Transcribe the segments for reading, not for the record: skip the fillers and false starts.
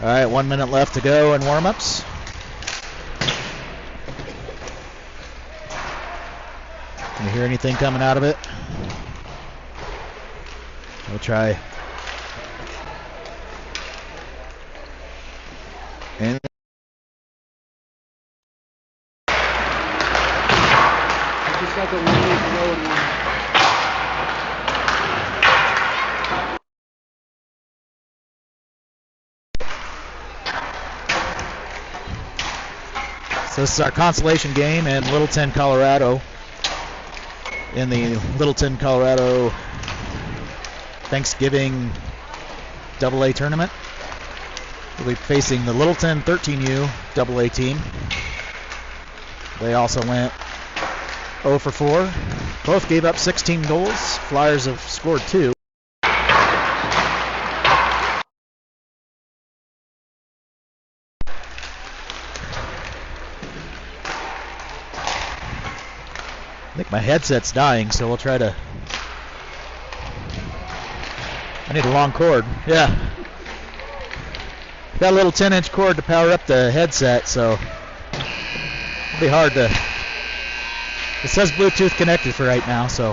All right, 1 minute left to go in warm-ups. Can you hear anything coming out of it? We'll try. And I just got the 1 minute to go in one. So this is our consolation game in Littleton, Colorado. In the Littleton, Colorado Thanksgiving AA tournament. We'll be facing the Littleton 13U AA team. They also went 0 for 4. Both gave up 16 goals. Flyers have scored 2. I think my headset's dying, so we'll try to... I need a long cord. Yeah. Got a little 10-inch cord to power up the headset, so it'll be hard to... It says Bluetooth connected for right now, so...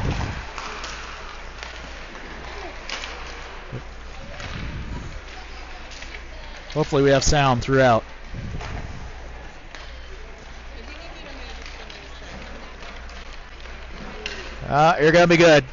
Hopefully we have sound throughout. You're going to be good.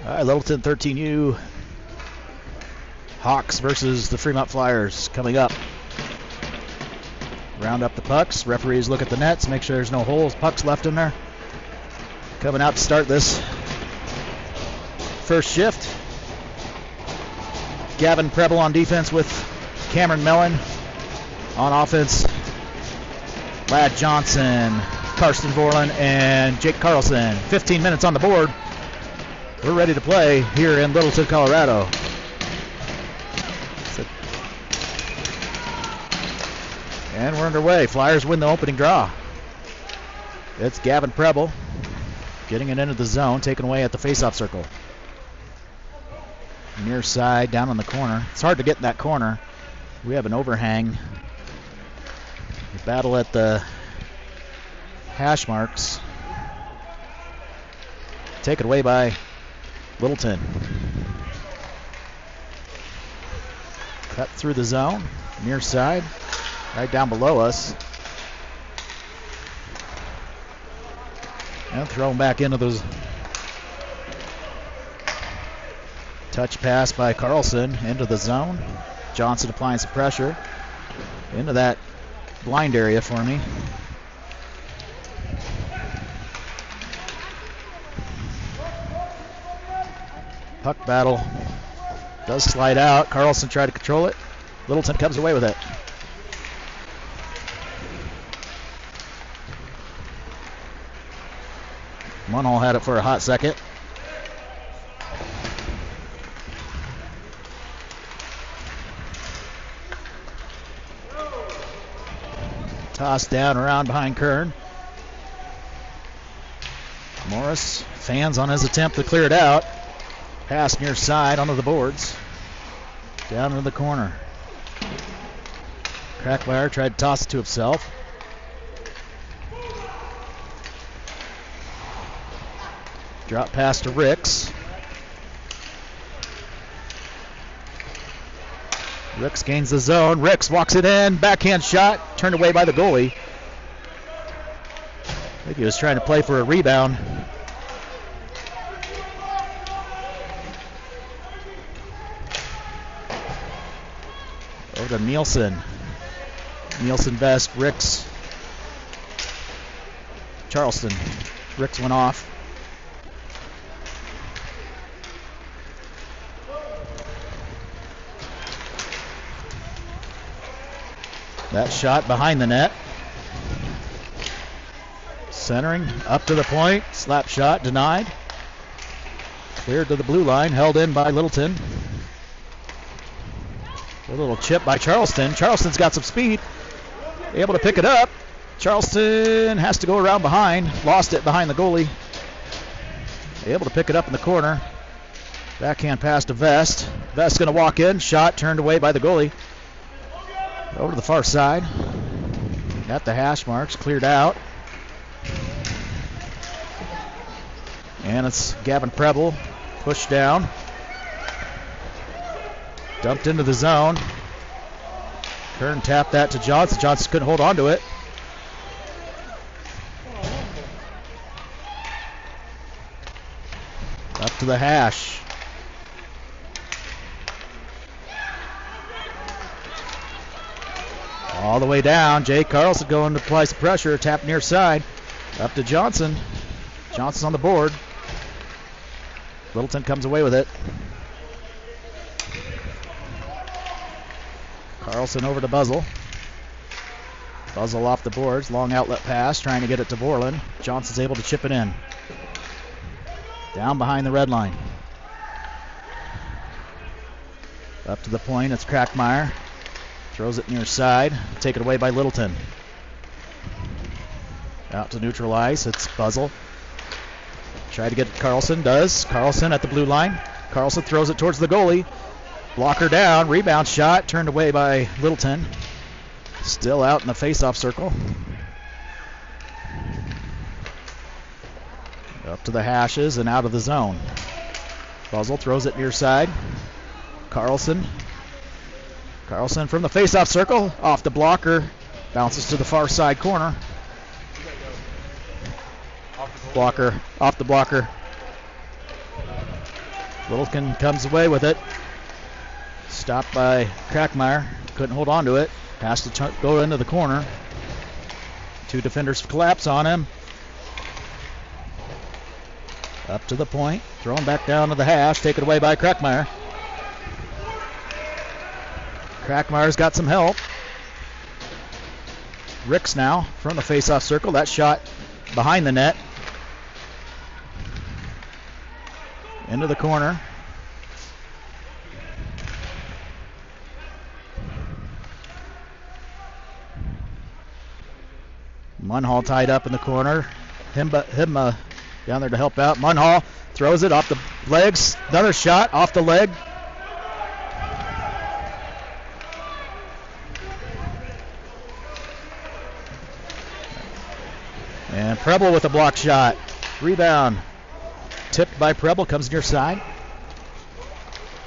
All right, Littleton 13U Hawks versus the Fremont Flyers coming up. Round up the pucks. Referees look at the nets, make sure there's no holes, pucks left in there. Coming out to start this first shift. Gavin Preble on defense with Cameron Mellon. On offense, Ladd Johnson, Karsten Vorlin, and Jake Carlson. 15 minutes on the board. We're ready to play here in Littleton, Colorado. And we're underway. Flyers win the opening draw. It's Gavin Preble getting it into the zone, taken away at the faceoff circle. Near side, down on the corner. It's hard to get in that corner. We have an overhang. We battle at the hash marks. Taken away by Littleton. Cut through the zone, near side, right down below us. And thrown back into those. Touch pass by Carlson into the zone. Johnson applying some pressure into that blind area for me. Puck battle does slide out. Carlson tried to control it. Littleton comes away with it. Munhall had it for a hot second. Tossed down around behind Kern. Morris fans on his attempt to clear it out. Pass near side onto the boards. Down into the corner. Crackmeyer tried to toss it to himself. Drop pass to Ricks. Ricks gains the zone. Ricks walks it in. Backhand shot. Turned away by the goalie. I think he was trying to play for a rebound. Over to Nielsen. Nielsen best. Ricks Charleston. Ricks went off. That shot behind the net. Centering up to the point. Slap shot denied. Cleared to the blue line. Held in by Littleton. A little chip by Charleston. Charleston's got some speed. Able to pick it up. Charleston has to go around behind. Lost it behind the goalie. Able to pick it up in the corner. Backhand pass to Vest. Vest going to walk in. Shot turned away by the goalie. Over to the far side. At the hash marks. Cleared out. And it's Gavin Preble. Pushed down. Dumped into the zone. Kern tapped that to Johnson. Johnson couldn't hold on to it. Up to the hash. All the way down. Jake Carlson going to apply some pressure. Tap near side. Up to Johnson. Johnson's on the board. Littleton comes away with it. Carlson over to Buzzle. Buzzle off the boards. Long outlet pass. Trying to get it to Vorlin. Johnson's able to chip it in. Down behind the red line. Up to the point. It's Crackmeyer. Throws it near side. Taken away by Littleton. Out to neutral ice. It's Buzzle. Try to get Carlson. Does. Carlson at the blue line. Carlson throws it towards the goalie. Blocker down. Rebound shot. Turned away by Littleton. Still out in the face-off circle. Up to the hashes and out of the zone. Buzzle throws it near side. Carlson. Carlson from the face-off circle. Off the blocker. Bounces to the far side corner. Blocker. Off the blocker. Littleton comes away with it. Stopped by Crackmeyer. Couldn't hold on to it. Has to go into the corner. Two defenders collapse on him. Up to the point. Thrown back down to the hash. Taken away by Crackmeyer. Crackmeyer's got some help. Ricks now from the face-off circle. That shot behind the net. Into the corner. Munhall tied up in the corner. Himma down there to help out. Munhall throws it off the legs. Another shot off the leg. And Preble with a block shot. Rebound. Tipped by Preble. Comes near side.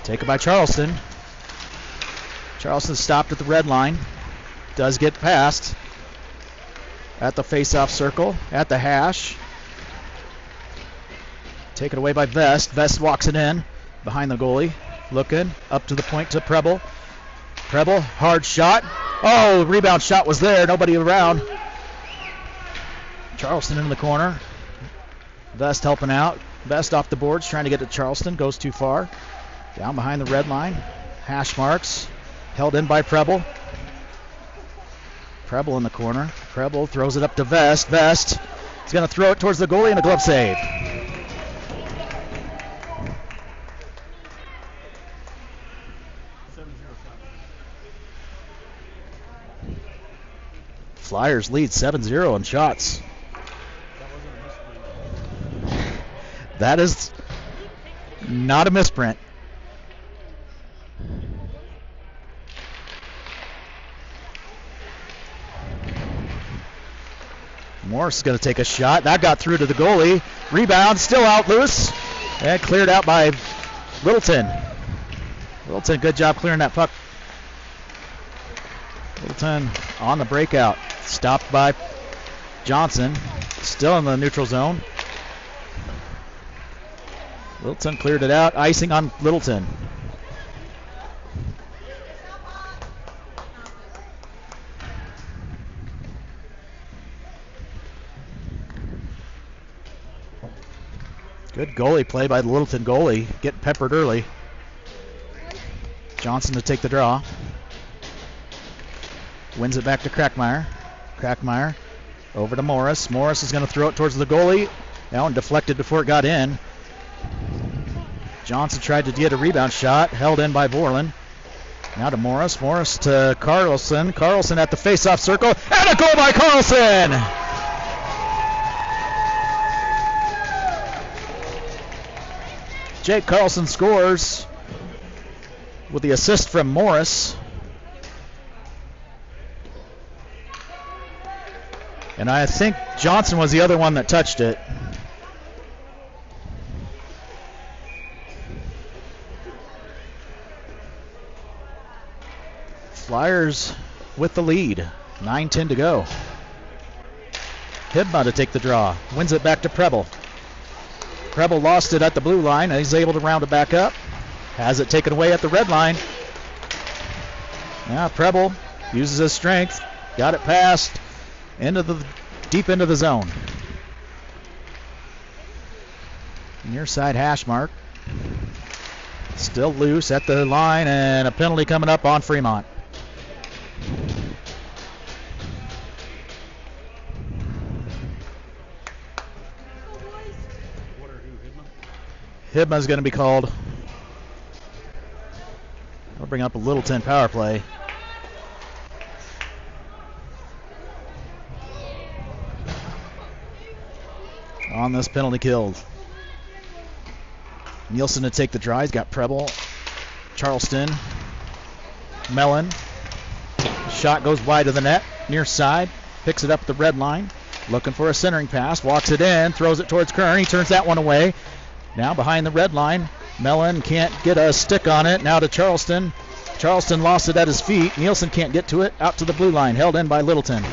Taken by Charleston. Charleston stopped at the red line. Does get past. At the face-off circle. At the hash. Taken away by Vest. Vest walks it in. Behind the goalie. Looking. Up to the point to Preble. Preble. Hard shot. Oh, rebound shot was there. Nobody around. Charleston in the corner. Vest helping out. Vest off the boards. Trying to get to Charleston. Goes too far. Down behind the red line. Hash marks. Held in by Preble. Preble in the corner. Preble throws it up to Vest. Vest is going to throw it towards the goalie and a glove save. Flyers lead 7-0 in shots. That is not a misprint. Morris is going to take a shot. That got through to the goalie. Rebound, still out loose. And cleared out by Littleton. Littleton, good job clearing that puck. Littleton on the breakout. Stopped by Johnson. Still in the neutral zone. Littleton cleared it out. Icing on Littleton. Good goalie play by the Littleton goalie, getting peppered early. Johnson to take the draw. Wins it back to Crackmeyer. Crackmeyer over to Morris. Morris is going to throw it towards the goalie. That one deflected before it got in. Johnson tried to get a rebound shot, held in by Borland. Now to Morris. Morris to Carlson. Carlson at the face-off circle, and a goal by Carlson! Jake Carlson scores with the assist from Morris. And I think Johnson was the other one that touched it. Flyers with the lead. 9:10 to go. Hibma to take the draw. Wins it back to Preble. Preble lost it at the blue line, and he's able to round it back up. Has it taken away at the red line. Now Preble uses his strength. Got it past deep into the zone. Near side hash mark. Still loose at the line, and a penalty coming up on Fremont. Hibma is going to be called. I'll bring up a Littleton power play. On this penalty kill. Nielsen to take the draw. He's got Preble, Charleston, Mellon. Shot goes wide of the net, near side. Picks it up at the red line. Looking for a centering pass. Walks it in, throws it towards Kern. He turns that one away. Now behind the red line. Mellon can't get a stick on it. Now to Charleston. Charleston lost it at his feet. Nielsen can't get to it. Out to the blue line. Held in by Littleton.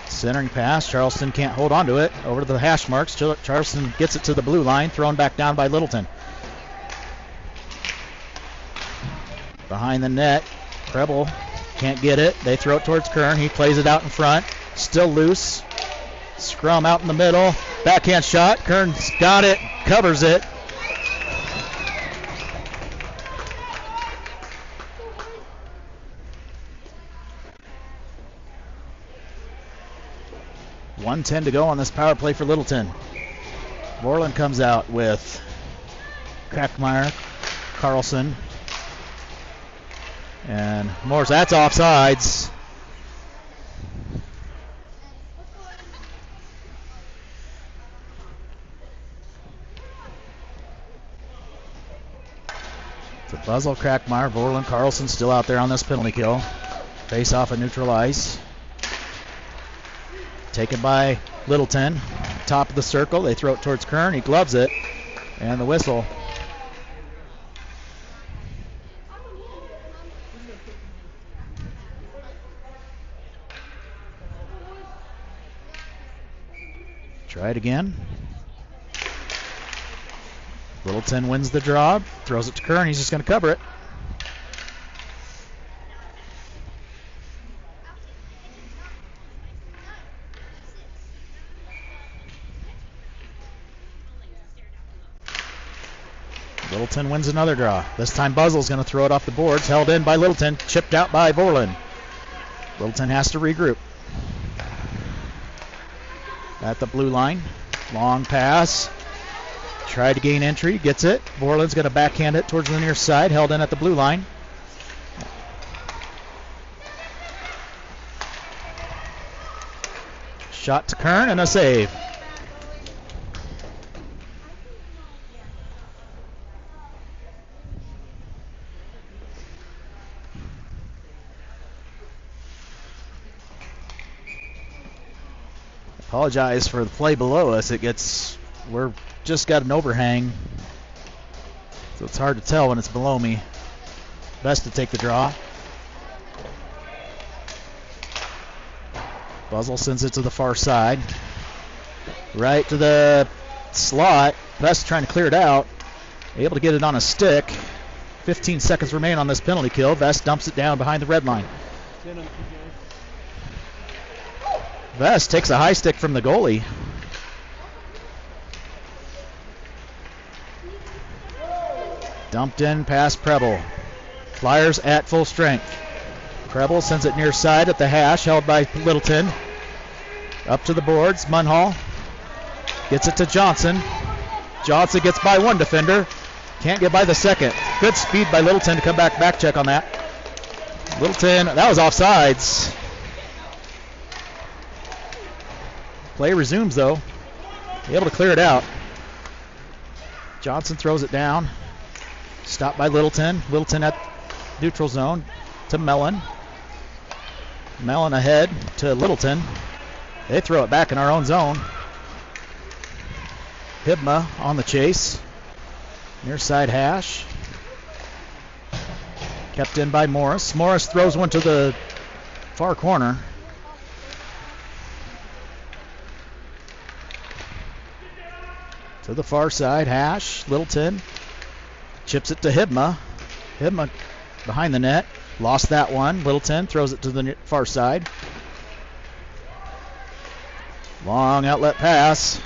Centering pass. Charleston can't hold on to it. Over to the hash marks. Charleston gets it to the blue line. Thrown back down by Littleton. Behind the net. Preble can't get it. They throw it towards Kern. He plays it out in front. Still loose. Scrum out in the middle. Backhand shot. Kern's got it. Covers it. .110 to go on this power play for Littleton. Borland comes out with Crackmeyer, Carlson, and Morris. That's offsides. So Buzzell, Crackmeyer, Borland, Carlson still out there on this penalty kill. Face off at neutral ice. Taken by Littleton. Top of the circle. They throw it towards Kern. He gloves it. And the whistle. Try it again. Littleton wins the draw. Throws it to Kern. He's just going to cover it. Littleton wins another draw. This time Buzzell's going to throw it off the boards. Held in by Littleton. Chipped out by Borland. Littleton has to regroup. At the blue line. Long pass. Tried to gain entry. Gets it. Borland's going to backhand it towards the near side. Held in at the blue line. Shot to Kern and a save. Apologize for the play below us. We're just got an overhang, so it's hard to tell when it's below me. Best to take the draw. Buzzell sends it to the far side. Right to the slot. Best trying to clear it out. Able to get it on a stick. 15 seconds remain on this penalty kill. Vest dumps it down behind the red line. Send him, TJ. Vest takes a high stick from the goalie. Dumped in past Preble. Flyers at full strength. Preble sends it near side at the hash, held by Littleton. Up to the boards. Munhall gets it to Johnson. Johnson gets by one defender. Can't get by the second. Good speed by Littleton to come back check on that. Littleton, that was offsides. Play resumes though. Able to clear it out. Johnson throws it down. Stopped by Littleton. Littleton at neutral zone to Mellon. Mellon ahead to Littleton. They throw it back in our own zone. Hibma on the chase. Near side hash. Kept in by Morris. Morris throws one to the far corner. To the far side, hash. Littleton chips it to Hibma. Hibma behind the net. Lost that one. Littleton throws it to the far side. Long outlet pass.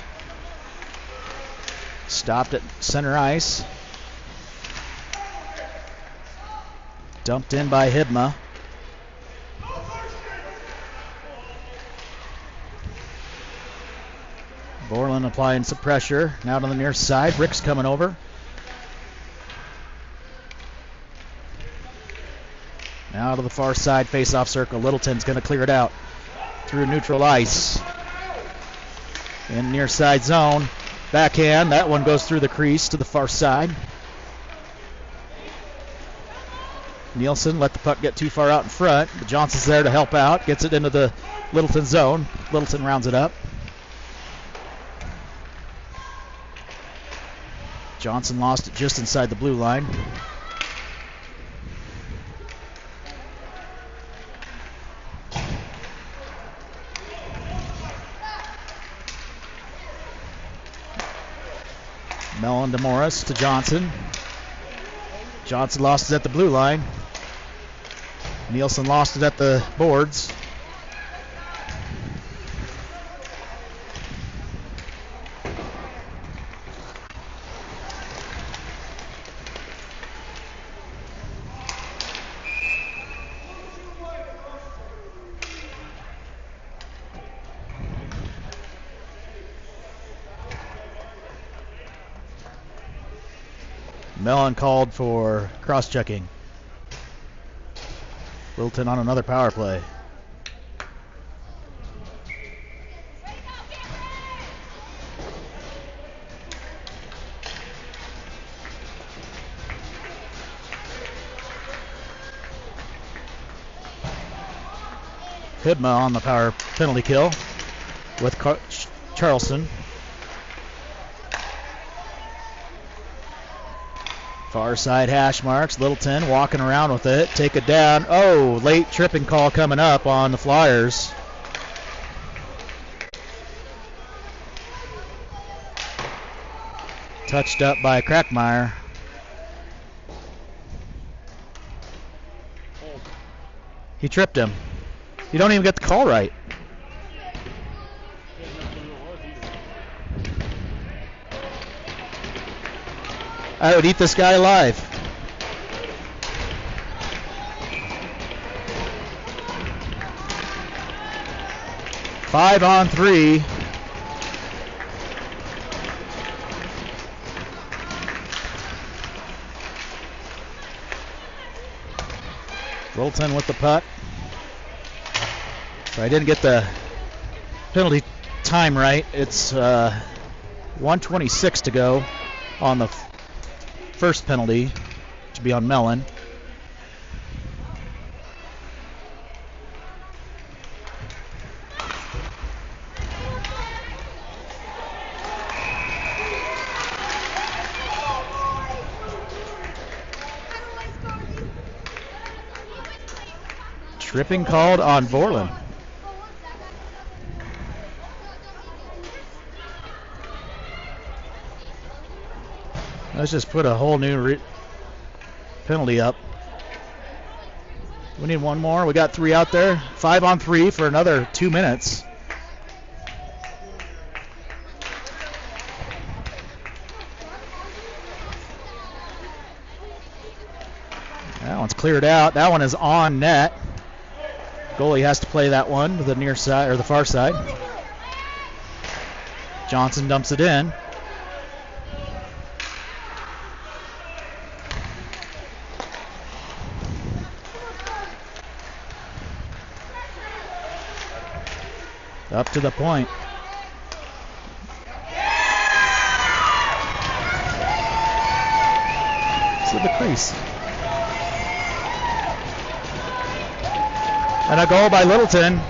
Stopped at center ice. Dumped in by Hibma. Borland applying some pressure. Now to the near side. Rick's coming over. Now to the far side, face-off circle. Littleton's going to clear it out through neutral ice. In near side zone. Backhand. That one goes through the crease to the far side. Nielsen let the puck get too far out in front. But Johnson's there to help out. Gets it into the Littleton zone. Littleton rounds it up. Johnson lost it just inside the blue line. Mellon to Morris to Johnson. Johnson lost it at the blue line. Nielsen lost it at the boards. Mellon called for cross-checking. Littleton on another power play. Hibma on the power penalty kill with Charleston. Far side hash marks. Littleton walking around with it. Take it down. Oh, late tripping call coming up on the Flyers. Touched up by Crackmeyer. He tripped him. You don't even get the call right. I would eat this guy alive. Five on three. Littleton with the puck. So I didn't get the penalty time right. It's 1:26 to go on the first penalty, to be on Mellon. Tripping called on Borland. Let's just put a whole new penalty up. We need one more. We got 3 out there. 5 on 3 for another 2 minutes. That one's cleared out. That one is on net. Goalie has to play that one to the near side or the far side. Johnson dumps it in. Up to the point. To the crease. And a goal by Littleton.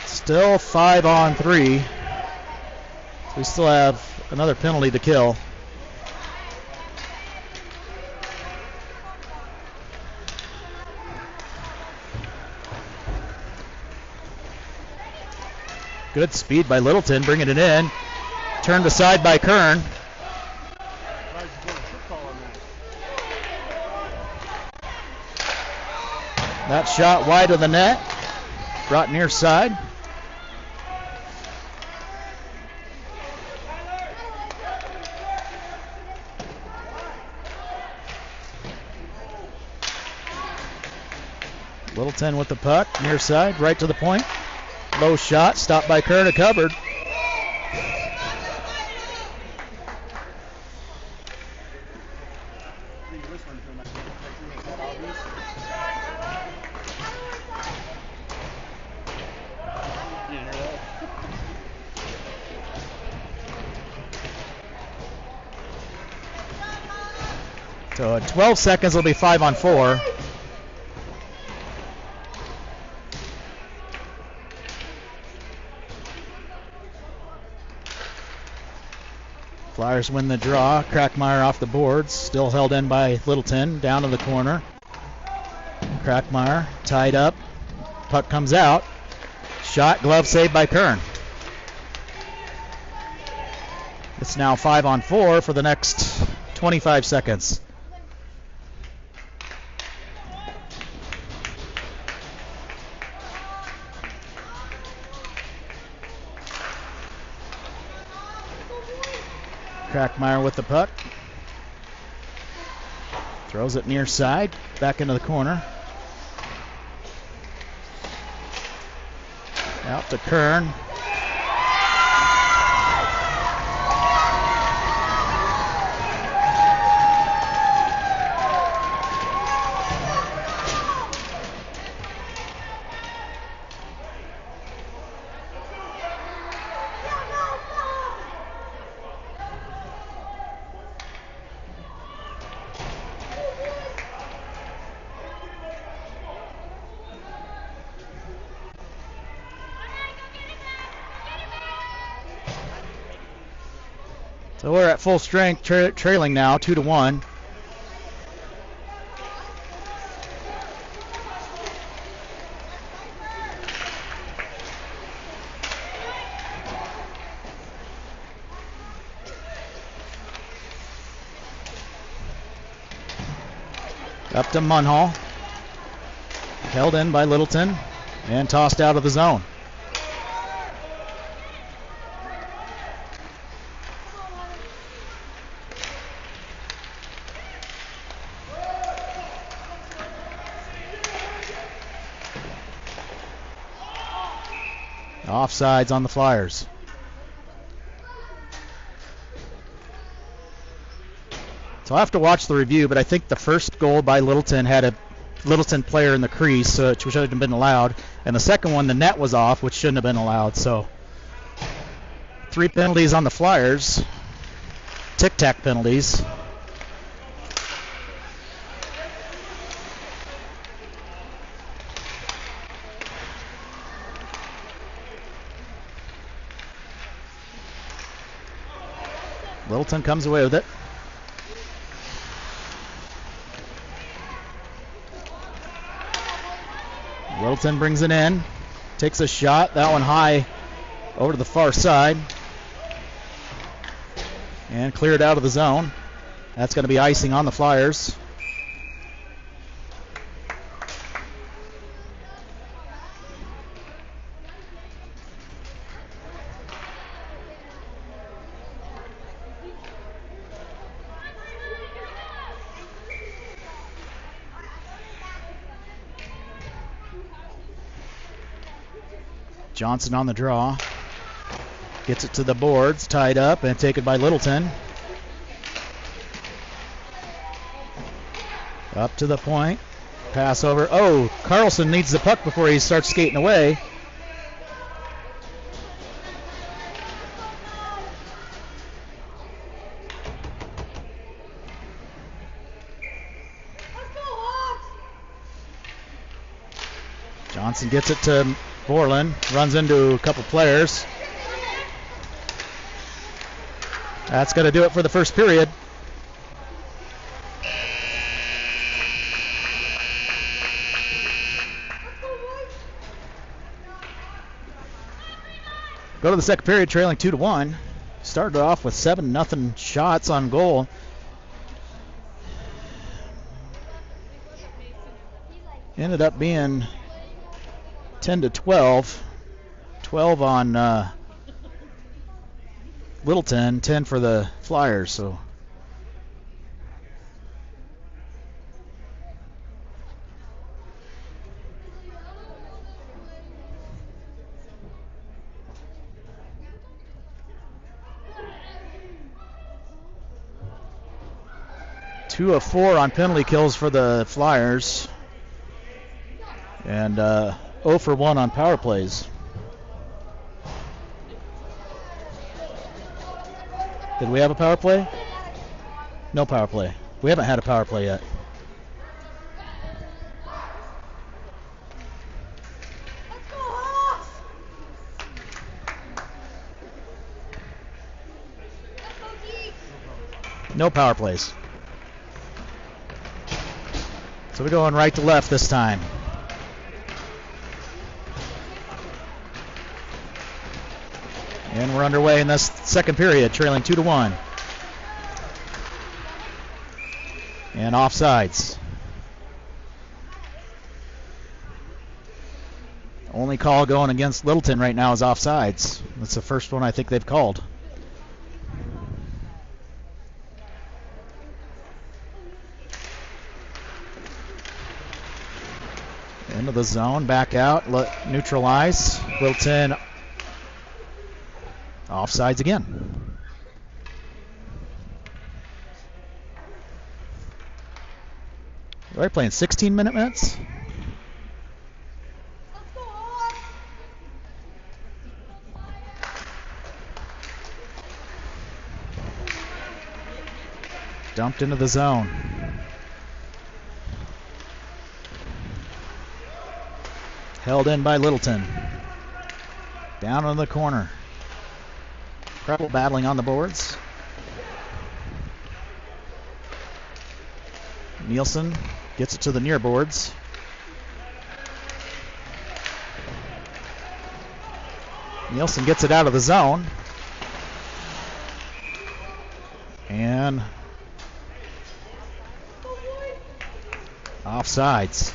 Still 5 on 3. We still have another penalty to kill. Good speed by Littleton, bringing it in. Turned aside by Kern. That shot wide of the net. Brought near side. Littleton with the puck, near side, right to the point. Low shot, stopped by Kern, covered. So in 12 seconds, it'll be 5 on 4. Flyers win the draw. Crackmeyer off the boards. Still held in by Littleton. Down to the corner. Crackmeyer tied up. Puck comes out. Shot, glove saved by Kern. It's now 5 on 4 for the next 25 seconds. Crackmeyer with the puck. Throws it near side. Back into the corner. Out to Kern. So we're at full strength, trailing now, 2-1. Up to Munhall. Held in by Littleton and tossed out of the zone. Offsides on the Flyers. So I'll have to watch the review, but I think the first goal by Littleton had a Littleton player in the crease, which shouldn't have been allowed. And the second one, the net was off, which shouldn't have been allowed. So 3 penalties on the Flyers. Tic-tac penalties. Littleton comes away with it. Littleton brings it in. Takes a shot. That one high over to the far side. And cleared out of the zone. That's going to be icing on the Flyers. Johnson on the draw. Gets it to the boards, tied up, and taken by Littleton. Up to the point. Pass over. Oh, Carlson needs the puck before he starts skating away. Johnson gets it to Borland, runs into a couple players. That's going to do it for the first period. Go to the second period, trailing 2-1. Started off with 7-0 shots on goal. Ended up being 10-12. 12 on Littleton, 10 for the Flyers. So two of 4 on penalty kills for the Flyers, and 0 for 1 on power plays. Did we have a power play? No power play. We haven't had a power play yet. No power plays. So we're going right to left this time. And we're underway in this second period, trailing 2-1. And offsides. Only call going against Littleton right now is offsides. That's the first one I think they've called. Into the zone, back out, neutralize. Littleton offsides again. We're playing 16-minute minutes. Dumped into the zone. Held in by Littleton. Down in the corner. Preble battling on the boards. Nielsen gets it to the near boards. Nielsen gets it out of the zone. And offsides.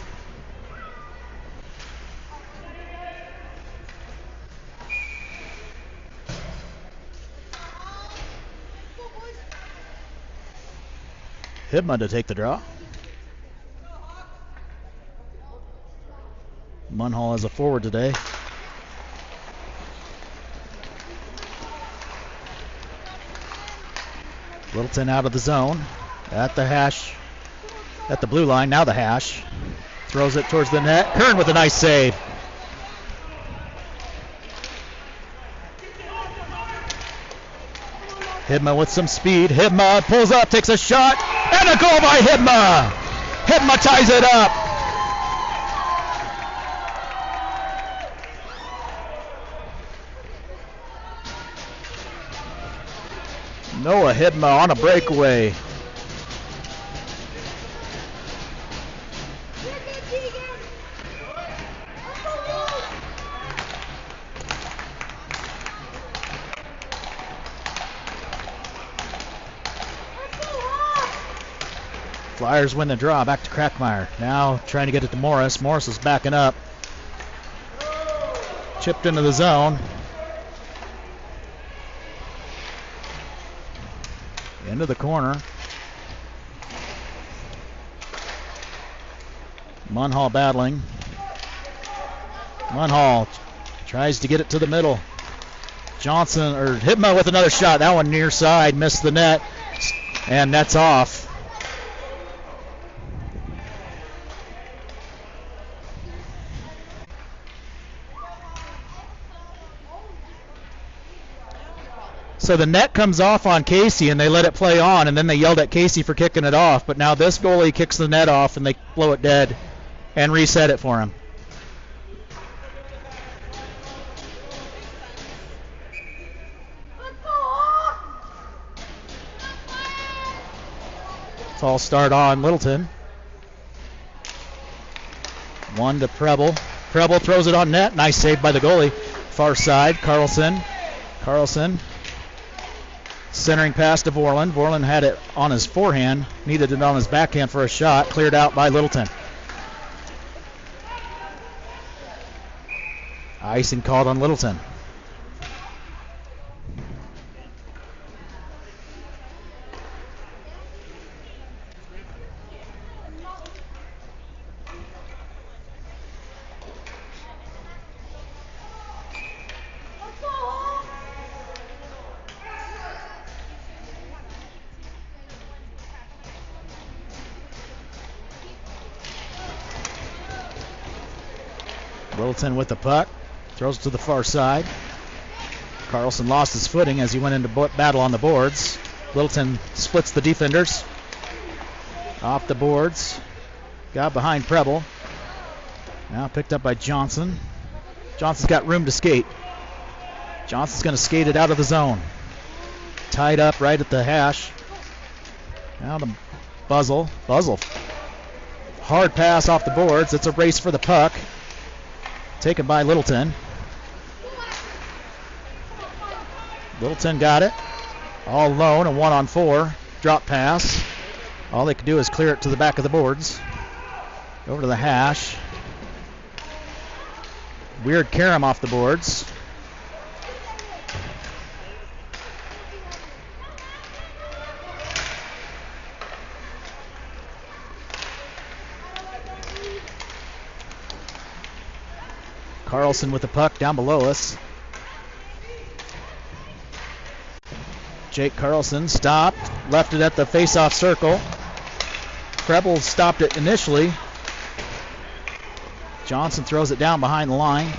Hibma to take the draw. Munhall is a forward today. Littleton out of the zone. At the hash. At the blue line. Now the hash. Throws it towards the net. Kern with a nice save. Hibma with some speed. Hibma pulls up, takes a shot, and a goal by Hibma. Hibma ties it up. Noah Hibma on a breakaway. Flyers win the draw. Back to Crackmeyer. Now trying to get it to Morris. Morris is backing up. Chipped into the zone. Into the corner. Munhall battling. Munhall tries to get it to the middle. Johnson or Hibma with another shot. That one near side, missed the net, and net's off. So the net comes off on Casey, and they let it play on, and then they yelled at Casey for kicking it off. But now this goalie kicks the net off, and they blow it dead and reset it for him. False start on Littleton. One to Preble. Preble throws it on net. Nice save by the goalie. Far side, Carlson. Centering pass to Vorlin. Vorlin had it on his forehand. Needed it on his backhand for a shot. Cleared out by Littleton. Icing called on Littleton. Littleton with the puck. Throws it to the far side. Carlson lost his footing as he went into battle on the boards. Littleton splits the defenders. Off the boards. Got behind Preble. Now picked up by Johnson. Johnson's got room to skate. Johnson's going to skate it out of the zone. Tied up right at the hash. Now the Buzzle. Hard pass off the boards. It's a race for the puck. Taken by Littleton. Littleton got it. All alone, a 1-on-4. Drop pass. All they can do is clear it to the back of the boards. Over to the hash. Weird carom off the boards. Carlson with the puck down below us. Jake Carlson stopped, left it at the face-off circle. Preble stopped it initially. Johnson throws it down behind the line.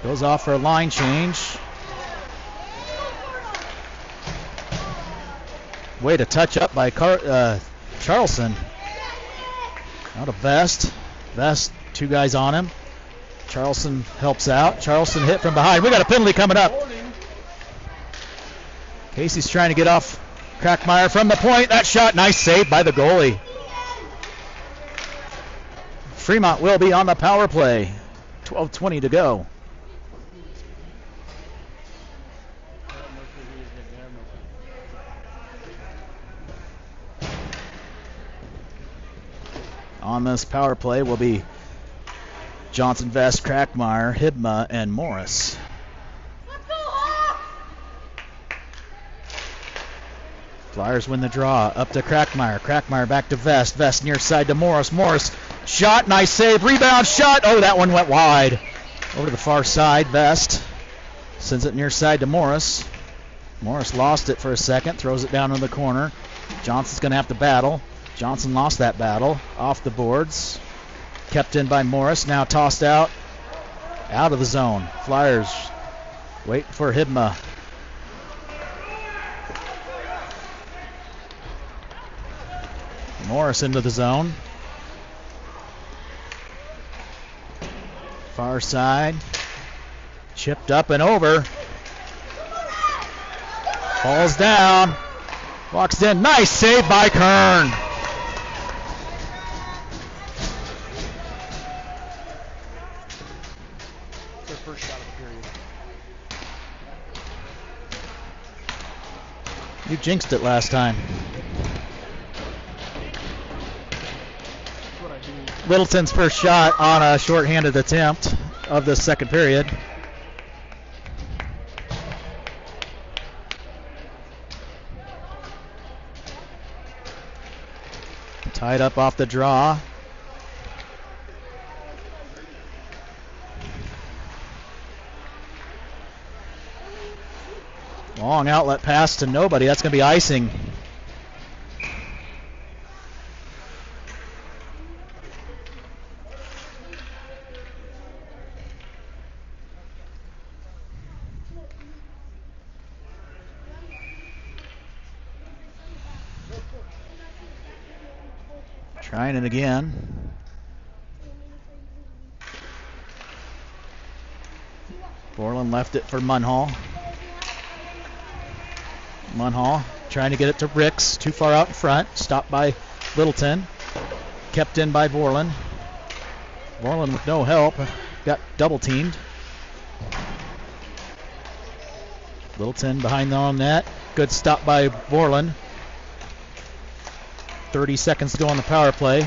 Goes off for a line change. Way to touch up by Charlson. Out of Vest. Vest, two guys on him. Charlson helps out. Charlson hit from behind. We got a penalty coming up. Casey's trying to get off Crackmeyer from the point. That shot, nice save by the goalie. Fremont will be on the power play. 12:20 to go. On this power play will be Johnson, Vest, Crackmeyer, Hibma, and Morris. Flyers win the draw. Up to Crackmeyer. Crackmeyer back to Vest. Vest near side to Morris. Morris shot. Nice save. Rebound shot. Oh, that one went wide. Over to the far side. Vest sends it near side to Morris. Morris lost it for a second. Throws it down in the corner. Johnson's going to have to battle. Johnson lost that battle. Off the boards. Kept in by Morris. Now tossed out. Out of the zone. Flyers wait for Hibma. Morris into the zone. Far side. Chipped up and over. Falls down. Walks in. Nice save by Kern. Their first shot of the period. You jinxed it last time. That's what I do. Littleton's first shot on a shorthanded attempt of the second period. Tied up off the draw. Long outlet pass to nobody. That's going to be icing. Trying it again. Borland left it for Munhall. Munhall trying to get it to Ricks. Too far out in front. Stopped by Littleton. Kept in by Borland. Borland with no help. Got double teamed. Littleton behind the own net. Good stop by Borland. 30 seconds to go on the power play.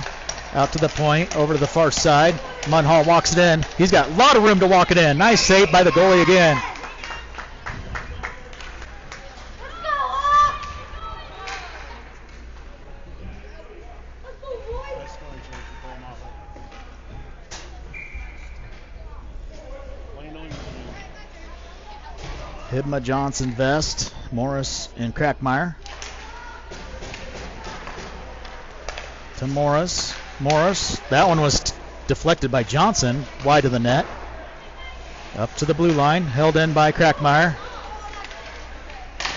Out to the point, over to the far side. Munhall walks it in. He's got a lot of room to walk it in. Nice save by the goalie again. Hibma, Johnson, Vest, Morris, and Crackmeyer. To Morris. Morris, that one was deflected by Johnson, wide of the net. Up to the blue line, held in by Crackmeyer.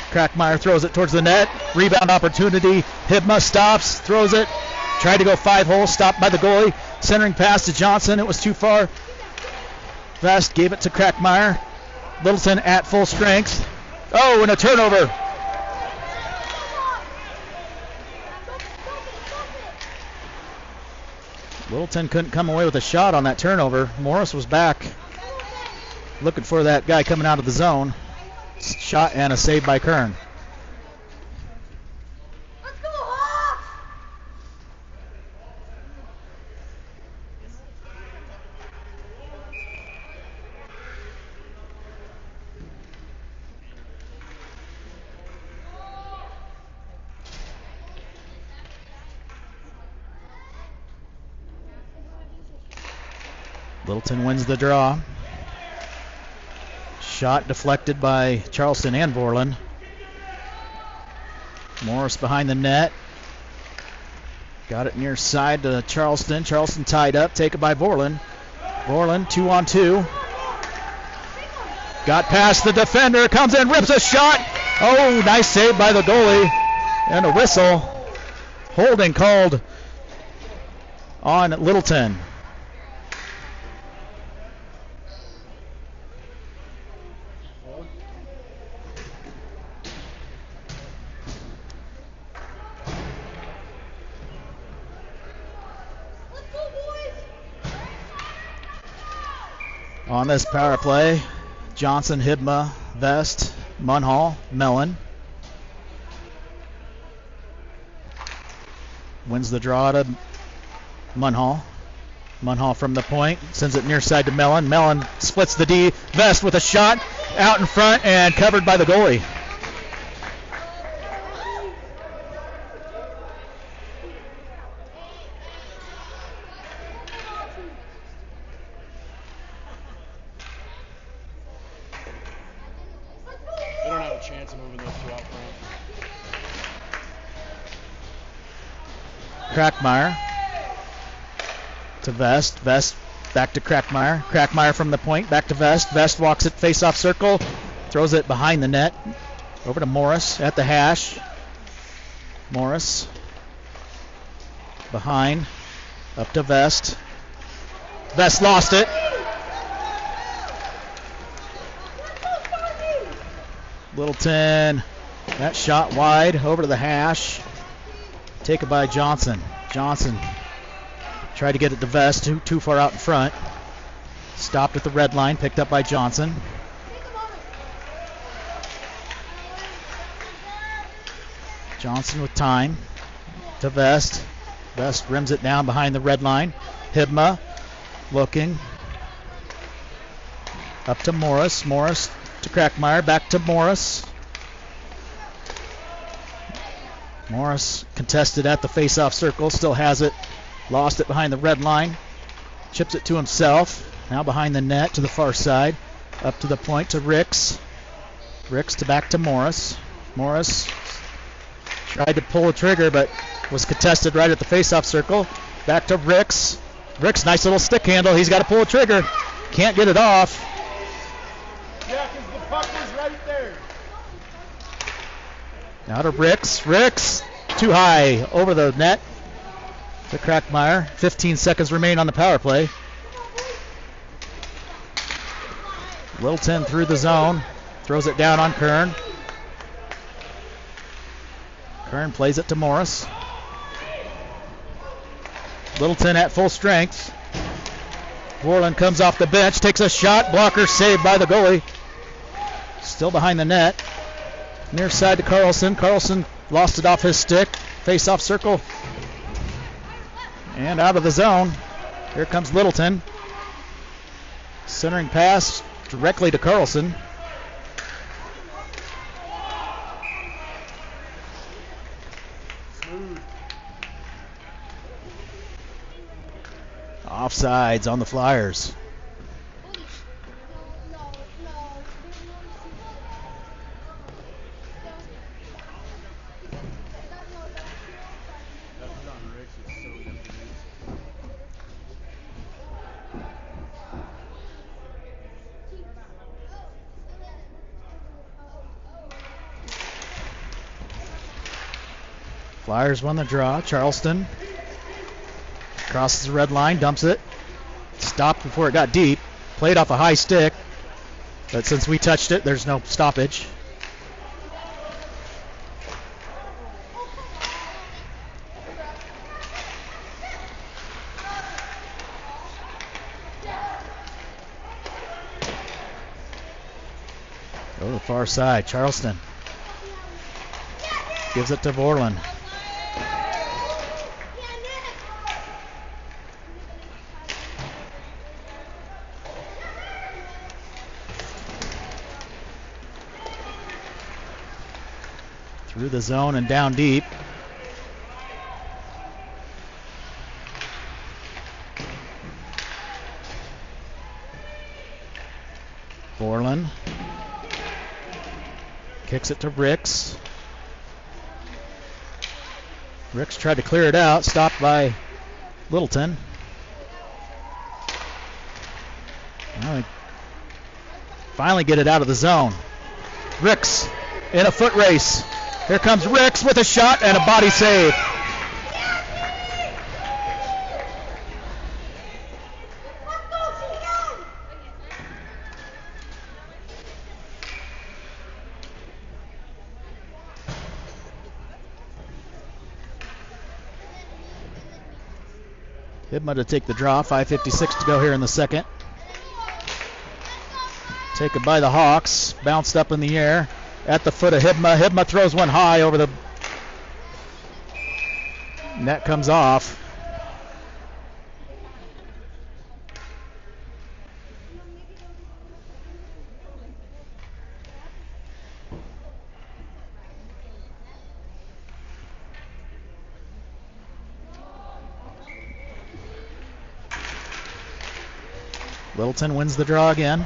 Crackmeyer throws it towards the net. Rebound opportunity. Hibma stops, throws it. Tried to go 5-hole, stopped by the goalie. Centering pass to Johnson, it was too far. Vest gave it to Crackmeyer. Littleton at full strength. Oh, and a turnover. Littleton couldn't come away with a shot on that turnover. Morris was back looking for that guy coming out of the zone. Shot and a save by Kern. Littleton wins the draw. Shot deflected by Charleston and Borland. Morris behind the net. Got it near side to Charleston. Charleston tied up. Taken by Borland. Borland 2-on-2. Got past the defender. Comes in, rips a shot. Oh, nice save by the goalie. And a whistle. Holding called on Littleton. On this power play, Johnson, Hibma, Vest, Munhall, Mellon. Wins the draw to Munhall. Munhall from the point, sends it near side to Mellon. Mellon splits the D. Vest with a shot out in front and covered by the goalie. They don't have a chance of moving those two out front. Crackmeyer to Vest. Vest back to Crackmeyer. Crackmeyer from the point, back to Vest. Vest walks it face-off circle, throws it behind the net. Over to Morris at the hash. Morris behind, up to Vest. Vest lost it. Littleton That shot wide over to the hash. Taken by Johnson. Johnson tried to get it to Vest, too far out in front. Stopped at the red line, picked up by Johnson. Johnson with time to Vest. Vest rims it down behind the red line. Hibma looking. Up to Morris. Morris to Crackmeyer. Back to Morris. Morris contested at the face-off circle. Still has it. Lost it behind the red line. Chips it to himself. Now behind the net to the far side. Up to the point to Ricks. Ricks to back to Morris. Morris tried to pull the trigger, but was contested right at the face-off circle. Back to Ricks. Ricks, nice little stick handle. He's got to pull the trigger. Can't get it off. Yeah, because the puck was right there. Now to Ricks. Ricks, too high over the net. To Crackmeyer. 15 seconds remain on the power play. Littleton through the zone. Throws it down on Kern. Kern plays it to Morris. Littleton at full strength. Borland comes off the bench, takes a shot. Blocker saved by the goalie. Still behind the net. Near side to Carlson. Carlson lost it off his stick. Face-off circle. And out of the zone. Here comes Littleton. Centering pass directly to Carlson. Offsides on the Flyers. Flyers won the draw. Charleston crosses the red line, dumps it. Stopped before it got deep. Played off a high stick. But since we touched it, there's no stoppage. Go to the far side. Charleston gives it to Borland. Through the zone and down deep. Borland kicks it to Ricks. Ricks tried to clear it out, stopped by Littleton. Now they finally get it out of the zone. Ricks in a foot race. Here comes Ricks with a shot and a body save. Hibma to take the draw. 5:56 to go here in the second. Taken by the Hawks. Bounced up in the air at the foot of Hibma. Hibma throws one high over the net, comes off. Littleton wins the draw again.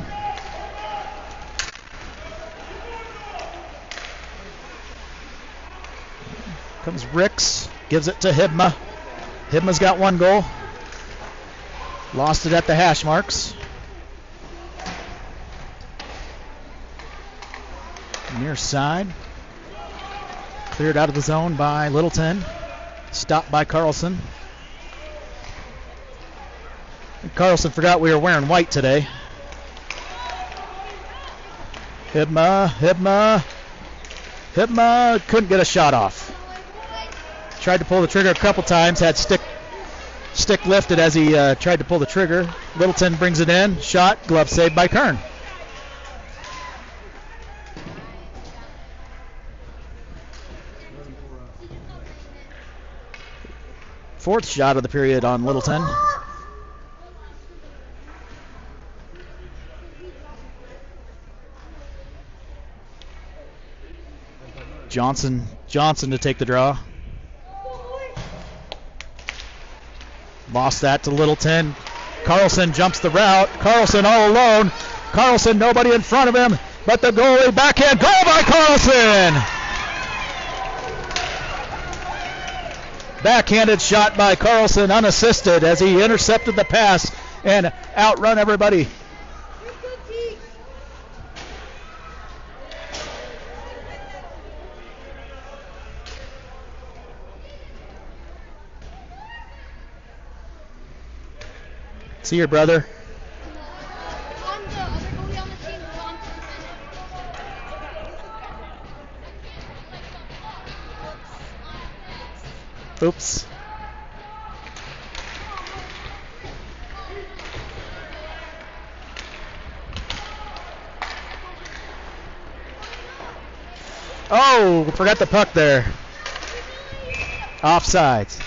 Comes Ricks, gives it to Hibma. Hibma's got one goal. Lost it at the hash marks. Near side. Cleared out of the zone by Littleton. Stopped by Carlson. Carlson forgot we were wearing white today. Hibma Hibma couldn't get a shot off. Tried to pull the trigger a couple times, had stick lifted as he tried to pull the trigger. Littleton brings it in, shot, glove saved by Kern. Fourth shot of the period on Littleton. Johnson to take the draw. Lost that to Littleton. Carlson jumps the route. Carlson all alone. Carlson, nobody in front of him, but the goalie backhand goal by Carlson. Backhanded shot by Carlson, unassisted, as he intercepted the pass and outrun everybody. See your brother. Oops. Oh, forgot the puck there. Offsides.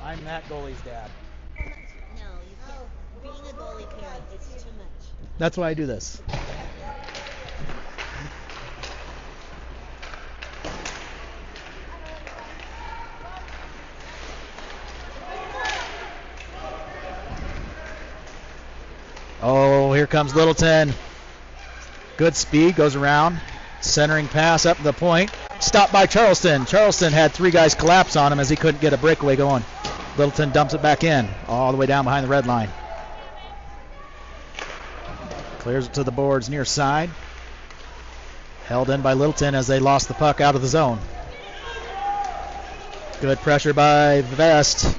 I'm that goalie's dad. No, you can't. Being a goalie parent is too much. That's why I do this. Oh, here comes Littleton. Good speed, goes around. Centering pass up the point. Stopped by Charleston. Charleston had three guys collapse on him as he couldn't get a breakaway going. Littleton dumps it back in, all the way down behind the red line. Clears it to the boards near side. Held in by Littleton as they lost the puck out of the zone. Good pressure by Vest.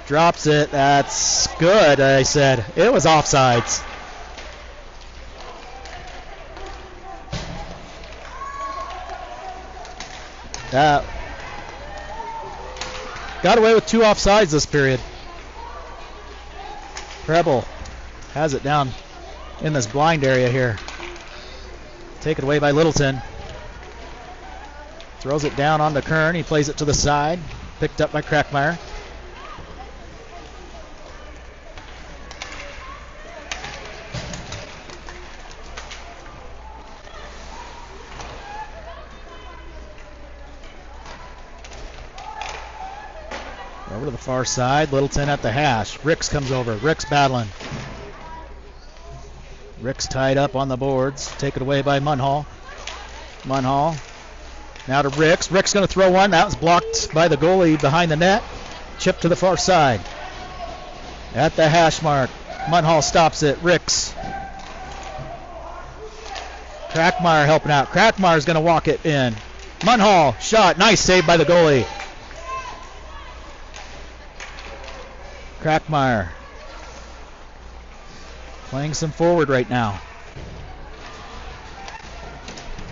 Drops it. That's good, I said. It was offsides. Got away with two offsides this period. Preble has it down in this blind area here. Taken away by Littleton. Throws it down onto Kern. He plays it to the side. Picked up by Crackmeyer. Over to the far side. Littleton at the hash. Ricks comes over. Ricks battling. Ricks tied up on the boards. Taken away by Munhall. Munhall. Now to Ricks. Ricks going to throw one. That was blocked by the goalie behind the net. Chip to the far side. At the hash mark. Munhall stops it. Ricks. Crackmeyer helping out. Crackmeyer's going to walk it in. Munhall. Shot. Nice save by the goalie. Crackmeyer playing some forward right now.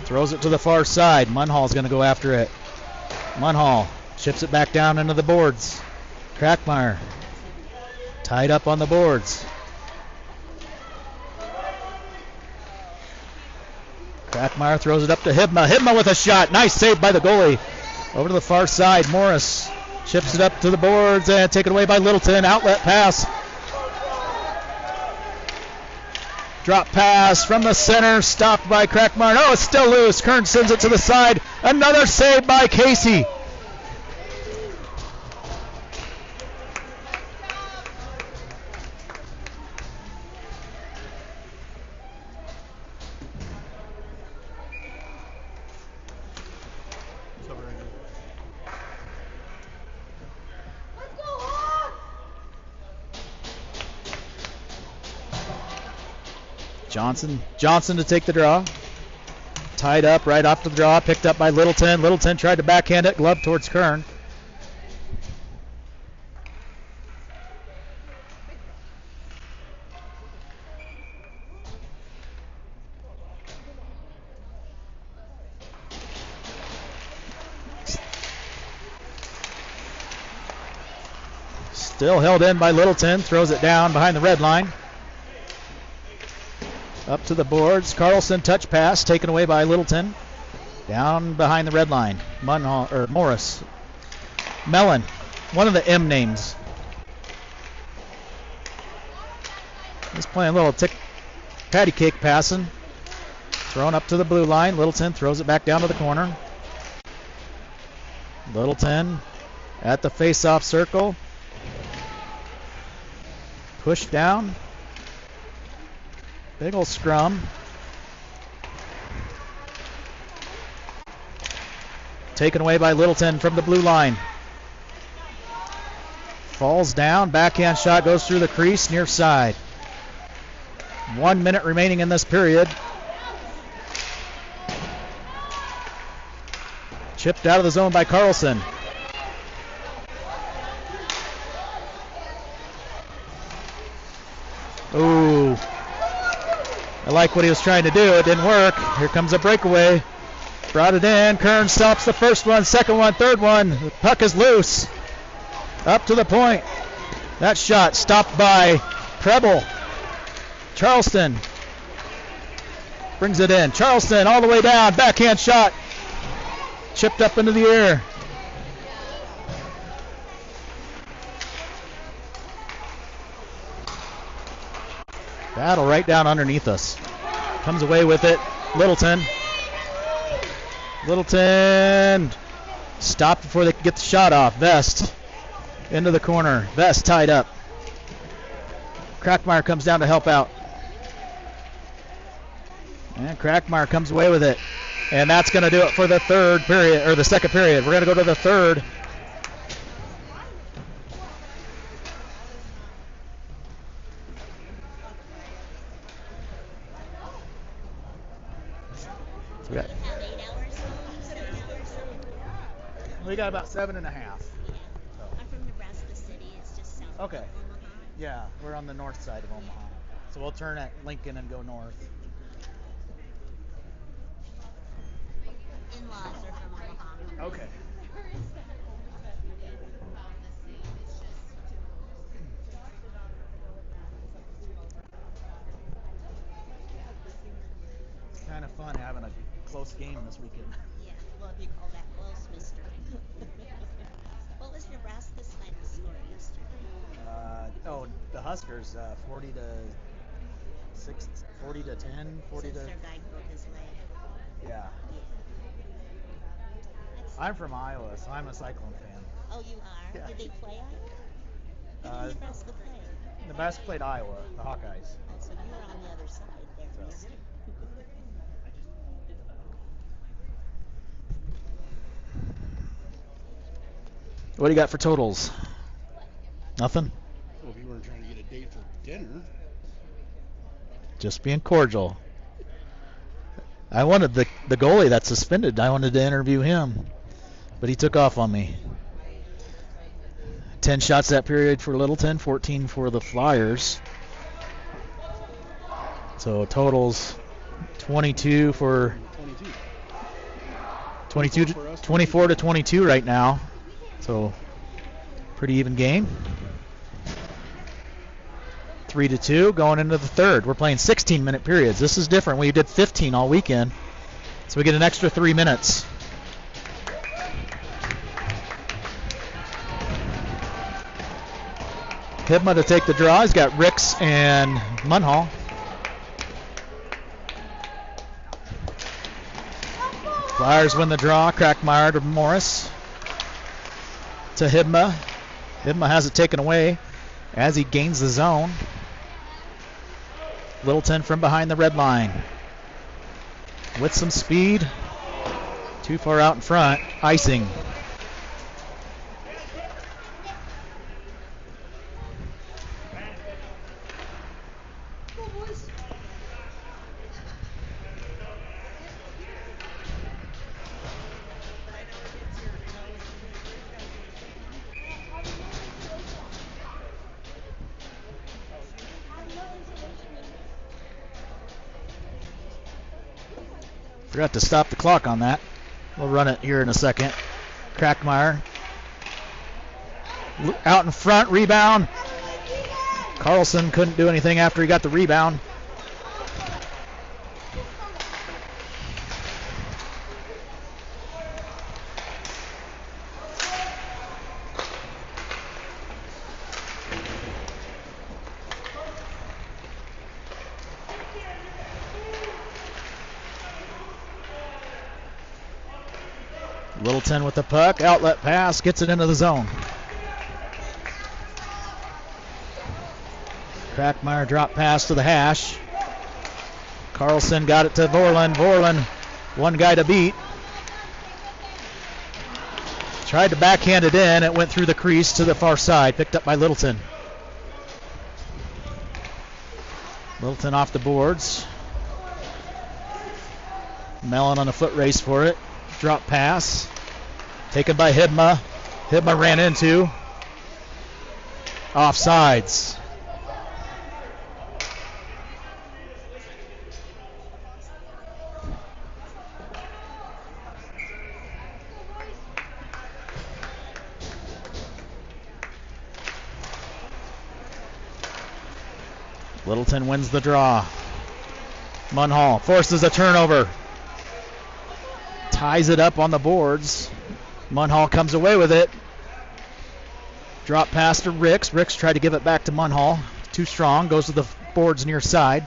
Throws it to the far side. Munhall's going to go after it. Munhall chips it back down into the boards. Crackmeyer tied up on the boards. Crackmeyer throws it up to Hibma. Hibma with a shot. Nice save by the goalie. Over to the far side. Morris chips it up to the boards and taken away by Littleton. Outlet pass. Drop pass from the center. Stopped by Crackmeyer. No, it's still loose. Kern sends it to the side. Another save by Casey. Johnson to take the draw. Tied up right off the draw. Picked up by Littleton. Littleton tried to backhand it. Glove towards Kern. Still held in by Littleton. Throws it down behind the red line. Up to the boards. Carlson touch pass taken away by Littleton. Down behind the red line. Morris. Mellon. One of the M names. He's playing a little patty cake passing. Thrown up to the blue line. Littleton throws it back down to the corner. Littleton at the face-off circle. Push down. Big ol' scrum. Taken away by Littleton from the blue line. Falls down. Backhand shot goes through the crease near side. 1 minute remaining in this period. Chipped out of the zone by Carlson. Ooh. I like what he was trying to do. It didn't work. Here comes a breakaway. Brought it in. Kern stops the first one, second one, third one. The puck is loose. Up to the point. That shot stopped by Preble. Charleston brings it in. Charleston all the way down. Backhand shot. Chipped up into the air. Battle right down underneath us. Comes away with it. Littleton. Littleton stopped before they could get the shot off. Vest into the corner. Vest tied up. Crackmeyer comes down to help out. And Crackmeyer comes away with it. And that's going to do it for the third period, or the second period. We're going to go to the third. So we got about 7.5. I'm from Nebraska City. It's just south of Omaha. Yeah, we're on the north side of Omaha. So we'll turn at Lincoln and go north. In-laws are from Omaha. Okay. It's kind of fun having a close game this weekend. Yeah, well, if you call that close, mister. What was Nebraska's final score yesterday? The Huskers, 40 to 6, 40 to 10, 40 Since to. their guy broke his leg. Yeah. I'm from Iowa, so I'm a Cyclone fan. Oh, you are? Yeah. Did they play Iowa? Who did Nebraska play? Nebraska played Iowa, the Hawkeyes. Oh, so you were on the other side there, mister. What do you got for totals? Nothing? Well, if you weren't trying to get a date for dinner. Just being cordial. I wanted the goalie that's suspended. I wanted to interview him, but he took off on me. 10 shots that period for Littleton, 14 for the Flyers. So totals 22 for 24 to 22 right now. So pretty even game. 3-2 going into the third. We're playing 16-minute periods. This is different. We did 15 all weekend, so we get an extra 3 minutes. Hibma to take the draw. He's got Ricks and Munhall. Flyers win the draw. Crackmeyer to Morris. To Hibma. Hibma has it taken away as he gains the zone. Littleton from behind the red line. With some speed. Too far out in front. Icing. Forgot to stop the clock on that. We'll run it here in a second. Crackmeyer Out in front, rebound. Carlson couldn't do anything after he got the rebound. Littleton with the puck, outlet pass, gets it into the zone. Crackmeyer drop pass to the hash. Carlson got it to Vorlin. Vorlin, one guy to beat. Tried to backhand it in. It went through the crease to the far side. Picked up by Littleton. Littleton off the boards. Mellon on a foot race for it. Drop pass. Taken by Hibma. Hibma ran into. Offsides. Littleton wins the draw. Munhall forces a turnover. Ties it up on the boards. Munhall comes away with it. Drop pass to Ricks. Ricks tried to give it back to Munhall. Too strong. Goes to the boards near side.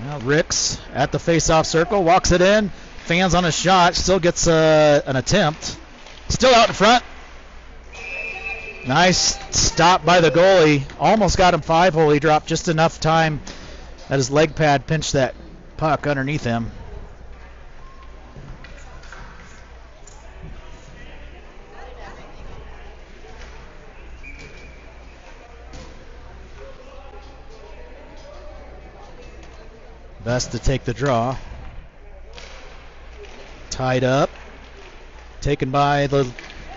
Now Ricks at the face-off circle. Walks it in. Fans on a shot. Still gets an attempt. Still out in front. Nice stop by the goalie. Almost got him 5-hole. He dropped just enough time that his leg pad pinched that puck underneath him. Best to take the draw. Tied up. Taken by the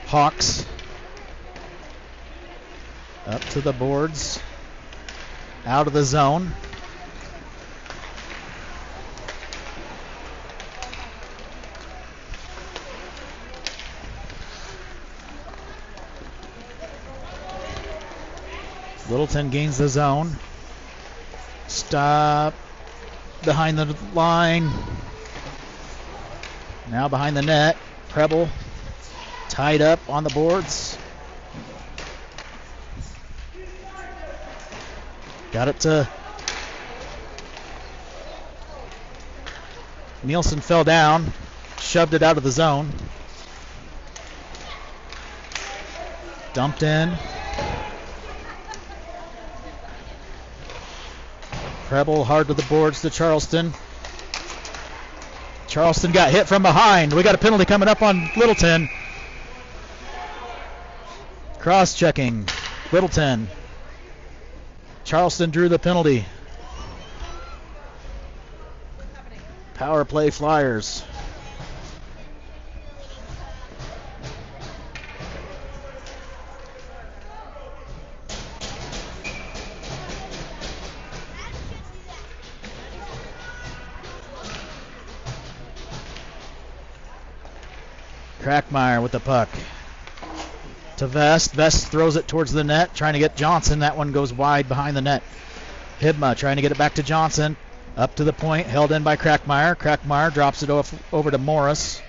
Hawks. Up to the boards. Out of the zone. Littleton gains the zone. Stop. Behind the line. Now behind the net. Preble. Tied up on the boards. Got it to Nielsen. Fell down, shoved it out of the zone. Dumped in. Preble hard to the boards to Charleston. Charleston got hit from behind. We got a penalty coming up on Littleton. Cross-checking. Littleton. Charleston drew the penalty. Power play Flyers. Crackmeyer with the puck. To Vest. Vest throws it towards the net, trying to get Johnson. That one goes wide behind the net. Hibma trying to get it back to Johnson. Up to the point, held in by Crackmeyer. Crackmeyer drops it over to Morris.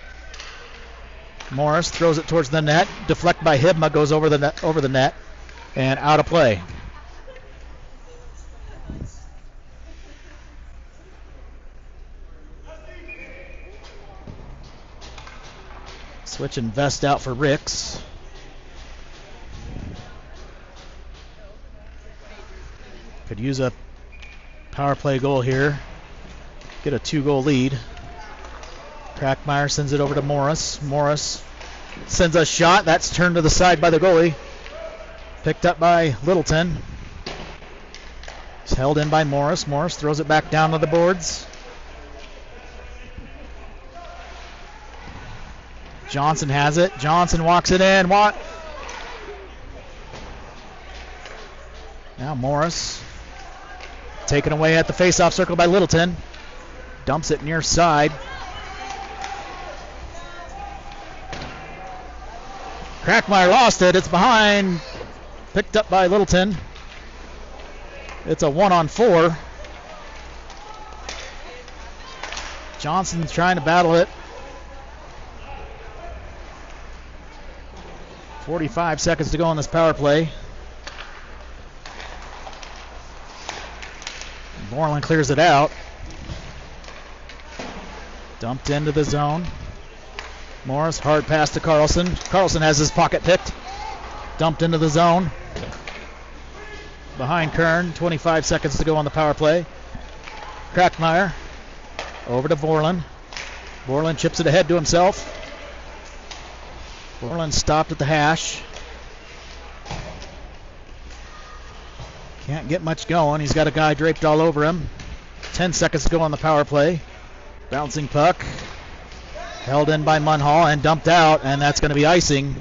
Morris throws it towards the net. Deflected by Hibma, goes over the net, and out of play. Switching Vest out for Ricks. Could use a power play goal here. Get a 2-goal lead. Crackmeyer sends it over to Morris. Morris sends a shot. That's turned to the side by the goalie. Picked up by Littleton. It's held in by Morris. Morris throws it back down to the boards. Johnson has it. Johnson walks it in. Now Morris. Taken away at the face-off circle by Littleton. Dumps it near side. Crackmeyer lost it. It's behind. Picked up by Littleton. It's a 1-on-4. Johnson's trying to battle it. 45 seconds to go on this power play. Borland clears it out. Dumped into the zone. Morris, hard pass to Carlson. Carlson has his pocket picked. Dumped into the zone. Behind Kern, 25 seconds to go on the power play. Crackmeyer over to Borland. Borland chips it ahead to himself. Borland stopped at the hash. Can't get much going. He's got a guy draped all over him. 10 seconds to go on the power play. Bouncing puck. Held in by Munhall and dumped out, and that's going to be icing.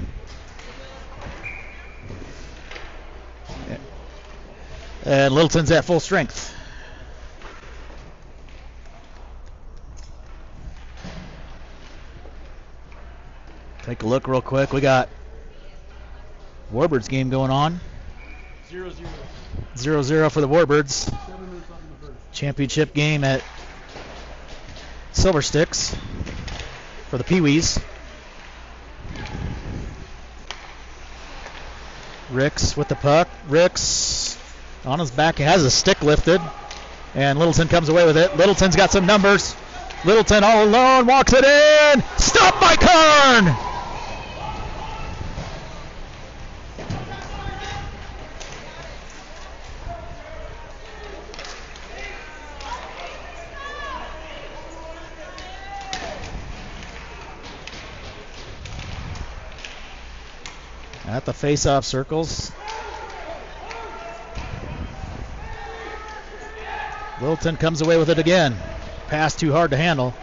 And Littleton's at full strength. Take a look real quick. We got Warbirds game going on. 0-0. 0-0 for the Warbirds. Championship game at Silver Sticks for the Pee-wees. Ricks with the puck. Ricks on his back. He has a stick lifted. And Littleton comes away with it. Littleton's got some numbers. Littleton all alone. Walks it in. Stopped by Kern. At the face-off circles. Littleton comes away with it again. Pass too hard to handle.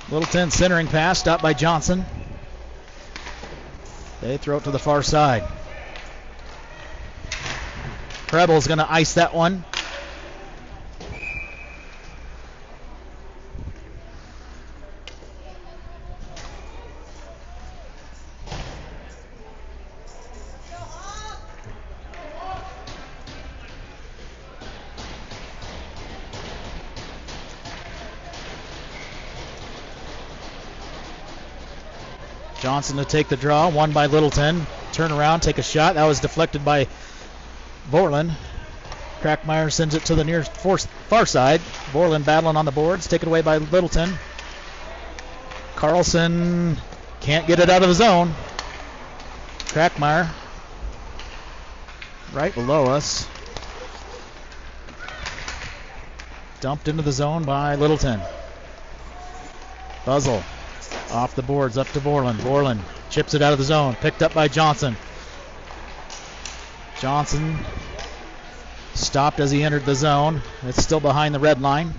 Littleton centering pass, stopped by Johnson. They throw it to the far side. Preble's going to ice that one. Johnson to take the draw, won by Littleton. Turn around, take a shot. That was deflected by Borland. Crackmeyer sends it to the near far side. Borland battling on the boards, taken away by Littleton. Carlson can't get it out of the zone. Crackmeyer right below us. Dumped into the zone by Littleton. Buzzle. Off the boards, up to Borland. Borland chips it out of the zone. Picked up by Johnson. Johnson stopped as he entered the zone. It's still behind the red line.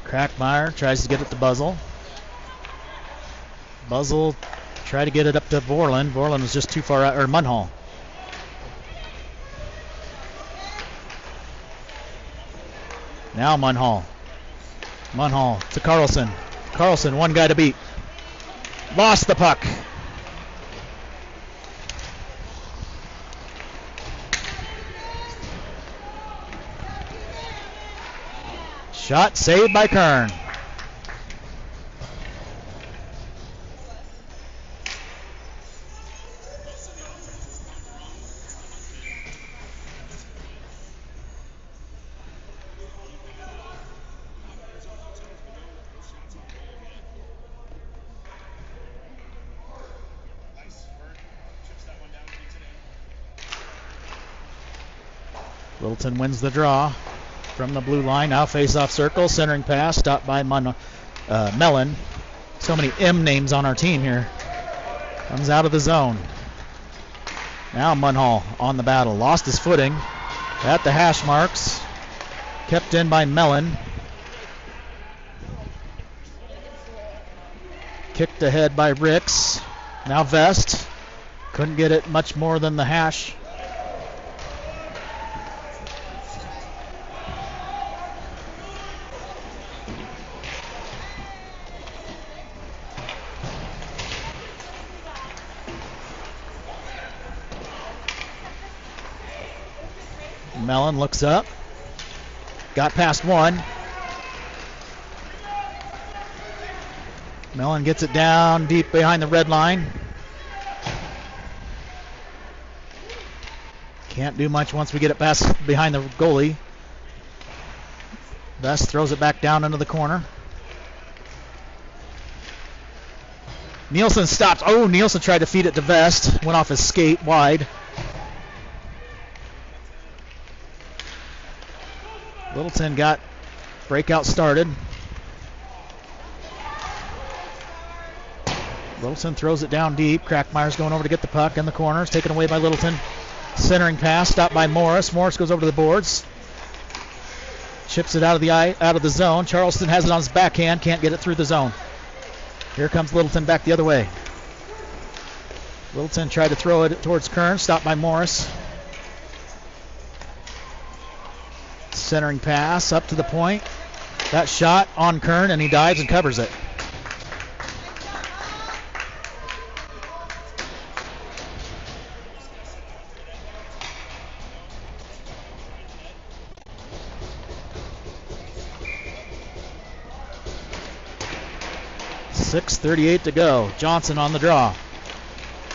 Crackmeyer tries to get it to Buzzle. Buzzle tried to get it up to Borland. Borland was just too far out, or Munhall. Now Munhall. Munhall to Carlson. Carlson, one guy to beat. Lost the puck. Shot saved by Kern. Littleton wins the draw from the blue line. Now face-off circle, centering pass, stopped by Mellon. So many M names on our team here. Comes out of the zone. Now Munhall on the battle. Lost his footing at the hash marks. Kept in by Mellon. Kicked ahead by Ricks. Now Vest. Couldn't get it much more than the hash. Mellon looks up. Got past one. Mellon gets it down deep behind the red line. Can't do much once we get it past behind the goalie. Vest throws it back down into the corner. Nielsen stops. Oh, Nielsen tried to feed it to Vest. Went off his skate wide. Littleton got breakout started. Littleton throws it down deep. Crackmeyer's going over to get the puck in the corner. It's taken away by Littleton. Centering pass, stopped by Morris. Morris goes over to the boards. Chips it out of the zone. Charleston has it on his backhand. Can't get it through the zone. Here comes Littleton back the other way. Littleton tried to throw it towards Kern. Stopped by Morris. Centering pass up to the point. That shot on Kern, and he dives and covers it. .6:38 to go. Johnson on the draw.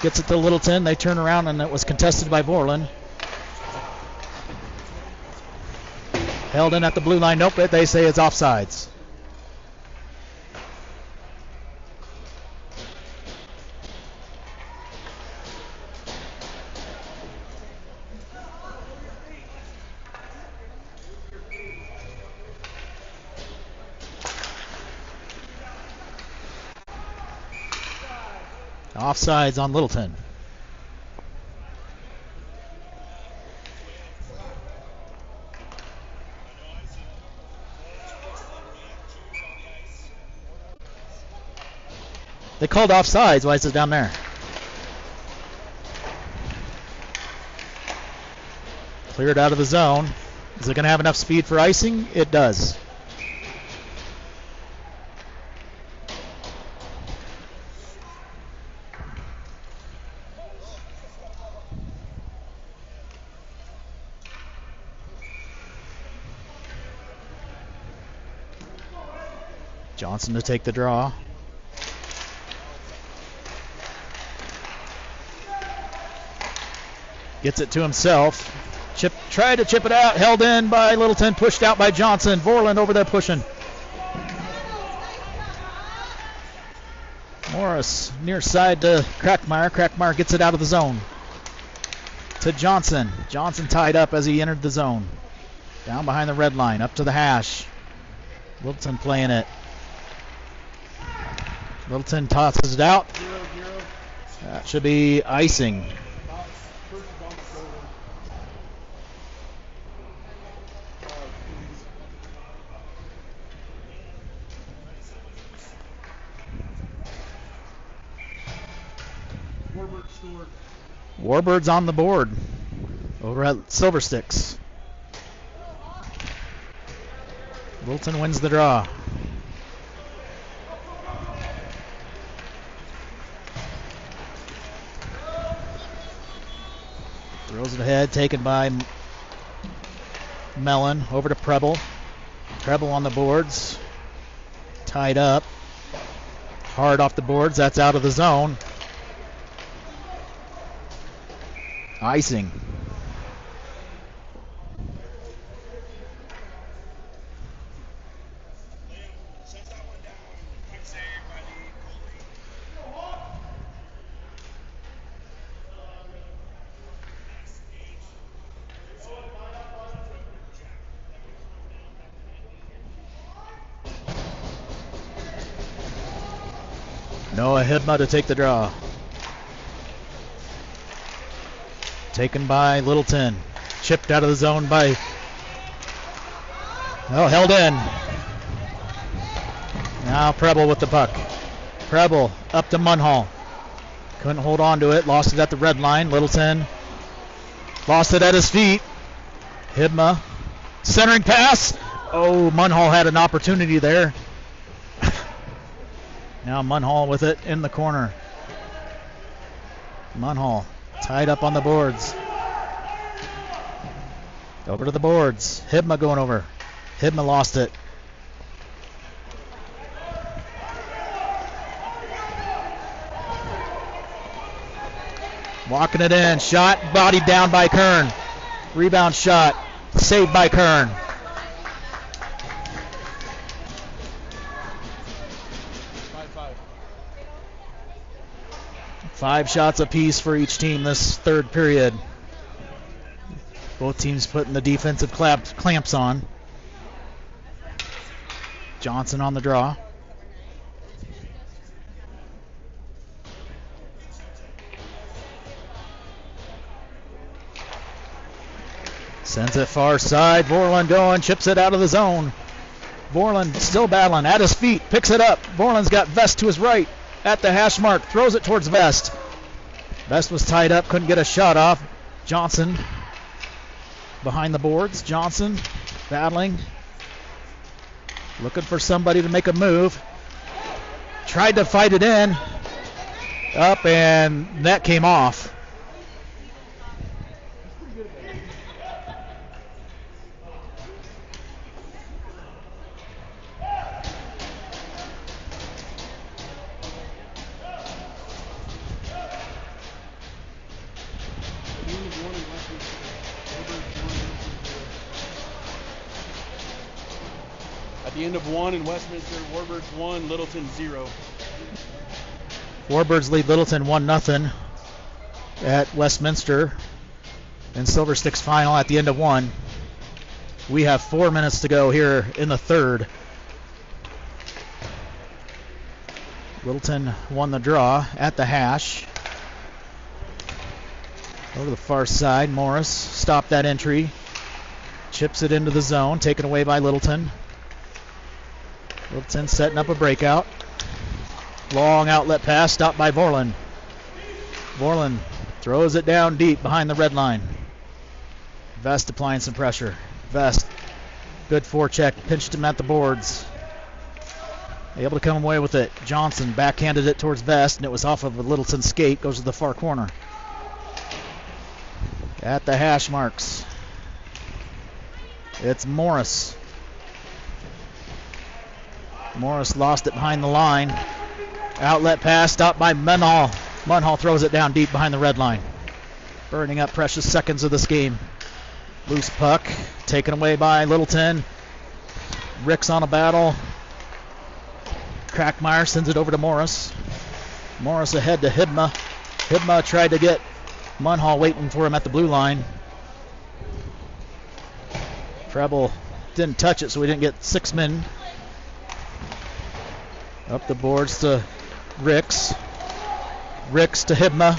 Gets it to Littleton. They turn around, and it was contested by Borland. Held in at the blue line. Nope, they say it's offsides. Offsides on Littleton. They called offsides. Why is it down there? Cleared out of the zone. Is it going to have enough speed for icing? It does. Johnson to take the draw. Gets it to himself. Tried to chip it out. Held in by Littleton. Pushed out by Johnson. Vorland over there pushing. Morris near side to Crackmeyer. Crackmeyer gets it out of the zone. To Johnson. Johnson tied up as he entered the zone. Down behind the red line. Up to the hash. Littleton playing it. Littleton tosses it out. That should be icing. Warbird's on the board over at Silver Sticks. Littleton wins the draw. Throws it ahead, taken by Mellon. Over to Preble. Preble on the boards. Tied up. Hard off the boards. That's out of the zone. Icing. Noah Hibma to take the draw. Taken by Littleton. Chipped out of the zone by... Oh, held in. Now Preble with the puck. Preble up to Munhall. Couldn't hold on to it. Lost it at the red line. Littleton lost it at his feet. Hibma. Centering pass. Oh, Munhall had an opportunity there. Now Munhall with it in the corner. Munhall tied up on the boards. Over to the boards. Hibma going over. Hibma lost it. Walking it in. Shot. Bodied down by Kern. Rebound shot. Saved by Kern. 5 shots apiece for each team this third period. Both teams putting the defensive clamps on. Johnson on the draw. Sends it far side. Borland going, chips it out of the zone. Borland still battling at his feet, picks it up. Borland's got Vest to his right at the hash mark, throws it towards Vest. Vest was tied up, couldn't get a shot off. Johnson behind the boards. Johnson battling, looking for somebody to make a move. Tried to fight it in. Up, and that came off. At the end of 1 in Westminster, Warbirds 1, Littleton 0. Warbirds lead Littleton 1-0 at Westminster in Silver Sticks final at the end of 1. We have 4 minutes to go here in the third. Littleton won the draw at the hash. Over to the far side, Morris stopped that entry. Chips it into the zone, taken away by Littleton. Littleton setting up a breakout. Long outlet pass, stopped by Vorlin. Vorlin throws it down deep behind the red line. Vest applying some pressure. Vest, good forecheck, pinched him at the boards. Able to come away with it. Johnson backhanded it towards Vest, and it was off of a Littleton skate, goes to the far corner. At the hash marks, it's Morris. Morris lost it behind the line. Outlet pass stopped by Munhall. Munhall throws it down deep behind the red line. Burning up precious seconds of this game. Loose puck taken away by Littleton. Ricks on a battle. Crackmeyer sends it over to Morris. Morris ahead to Hibma. Hibma tried to get Munhall waiting for him at the blue line. Preble didn't touch it, so we didn't get 6 men. Up the boards to Ricks. Ricks to Hibma.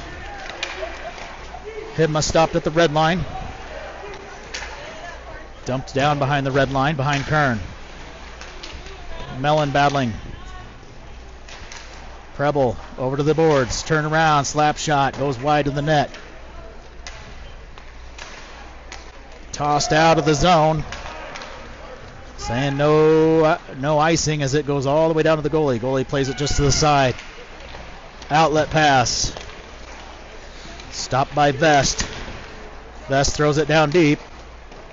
Hibma stopped at the red line. Dumped down behind the red line, behind Kern. Mellon battling. Preble over to the boards. Turn around, slap shot, goes wide of the net. Tossed out of the zone. Saying no icing as it goes all the way down to the goalie. Goalie plays it just to the side. Outlet pass. Stopped by Vest. Vest throws it down deep.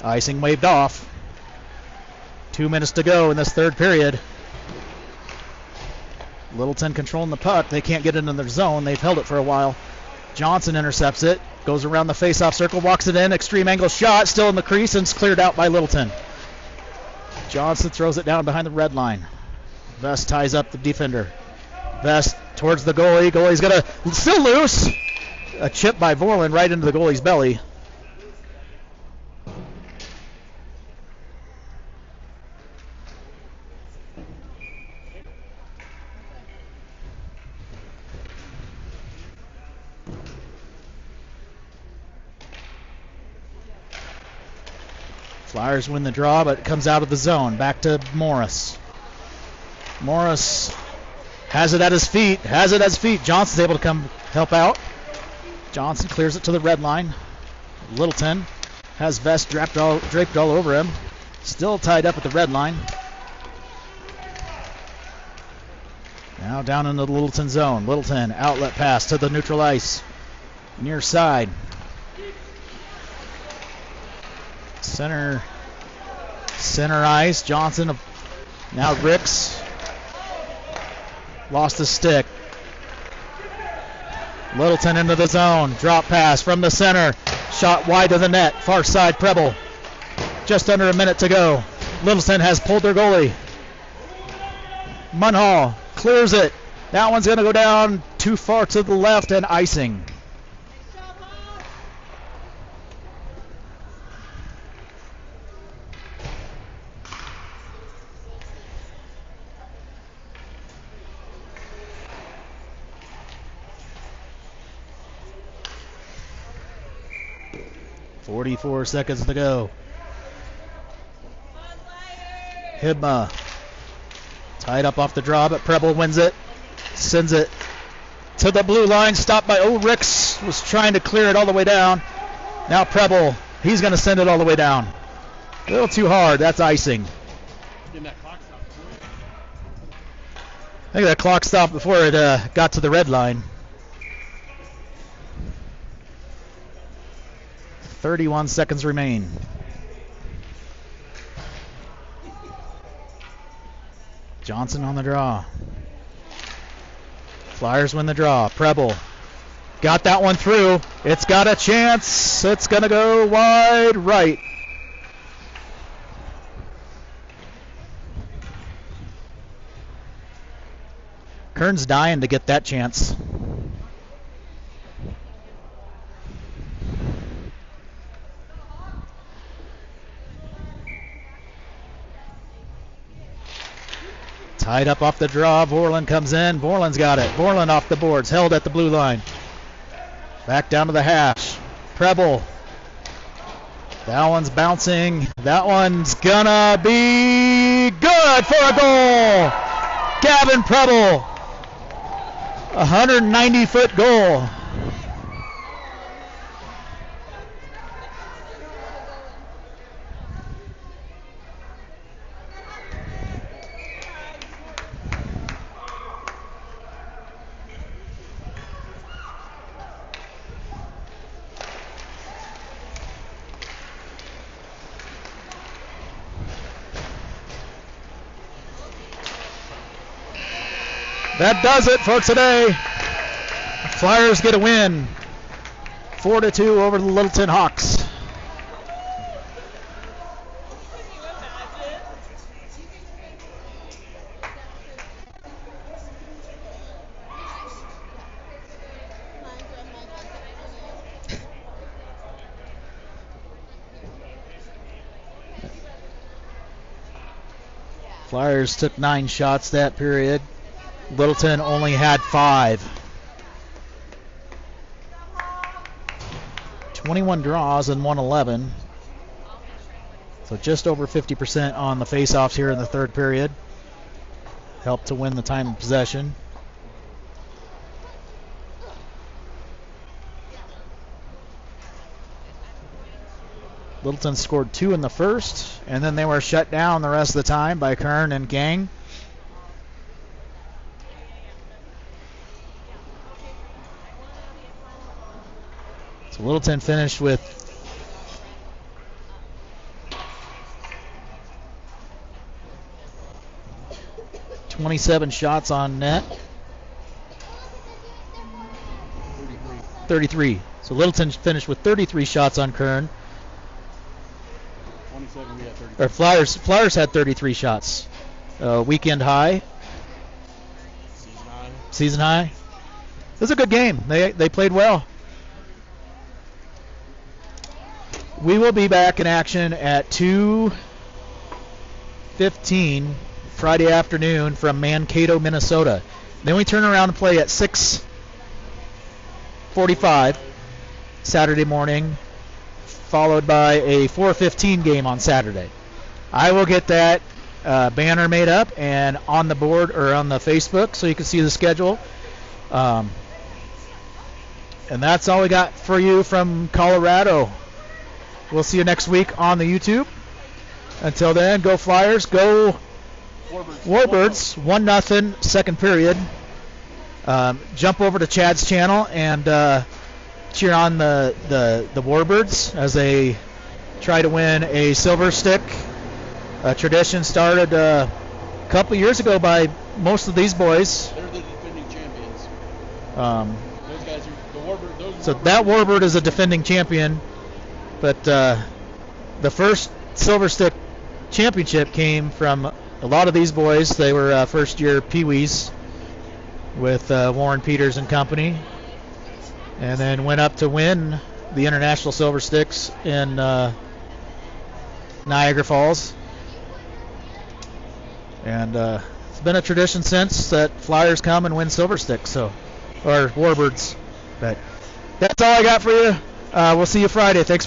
Icing waved off. 2 minutes to go in this third period. Littleton controlling the puck. They can't get into their zone. They've held it for a while. Johnson intercepts it. Goes around the face-off circle. Walks it in. Extreme angle shot. Still in the crease and it's cleared out by Littleton. Johnson throws it down behind the red line. Vest ties up the defender. Vest towards the goalie. Goalie's got a still loose. A chip by Vorlin right into the goalie's belly. Flyers win the draw, but it comes out of the zone. Back to Morris. Morris Has it at his feet. Johnson's able to come help out. Johnson clears it to the red line. Littleton has vest draped all over him. Still tied up at the red line. Now down into the Littleton zone. Littleton outlet pass to the neutral ice. Near side. Center ice. Johnson. Now Ricks. Lost his stick. Littleton into the zone. Drop pass from the center. Shot wide to the net. Far side, Preble. Just under a minute to go. Littleton has pulled their goalie. Munhall clears it. That one's going to go down too far to the left and icing. .44 seconds to go. Hibma tied up off the draw, but Preble wins it. Sends it to the blue line. Stopped by Ricks. Was trying to clear it all the way down. Now Preble. He's going to send it all the way down. A little too hard. That's icing. I think that clock stopped before it got to the red line. 31 seconds remain. Johnson on the draw. Flyers win the draw. Preble got that one through. It's got a chance. It's going to go wide right. Kern's dying to get that chance. Tied up off the draw. Vorlin comes in. Vorlin's got it. Vorlin off the boards. Held at the blue line. Back down to the hash. Preble. That one's bouncing. That one's gonna be good for a goal. Gavin Preble. 190-foot goal. That does it for today. Flyers get a win. 4-2 over the Littleton Hawks. Flyers took 9 shots that period. Littleton only had 5. 21 draws and 111. So just over 50% on the faceoffs here in the third period. Helped to win the time of possession. Littleton scored 2 in the first, and then they were shut down the rest of the time by Kern and Gang. Littleton finished with 27 shots on net. 33. So Littleton finished with 33 shots on Kern. 27, we had 33. Or Flyers had 33 shots. Weekend high. Season high. It was a good game. They played well. We will be back in action at 2:15 Friday afternoon from Mankato, Minnesota. Then we turn around and play at 6:45 Saturday morning, followed by a 4:15 game on Saturday. I will get that banner made up and on the board or on the Facebook so you can see the schedule. And that's all we got for you from Colorado. We'll see you next week on the YouTube. Until then, go Flyers, go Warbirds. 1-0, second period. Jump over to Chad's channel and cheer on the Warbirds as they try to win a silver stick. A tradition started a couple years ago by most of these boys. They're the defending champions. Those guys are the Warbird. So that Warbird is a defending champion, but the first silver stick championship came from a lot of these boys. They were first-year Pee-wees with Warren Peters and company, and then went up to win the International Silver Sticks in Niagara Falls. And it's been a tradition since that Flyers come and win silver sticks, or Warbirds. But that's all I got for you. We'll see you Friday. Thanks for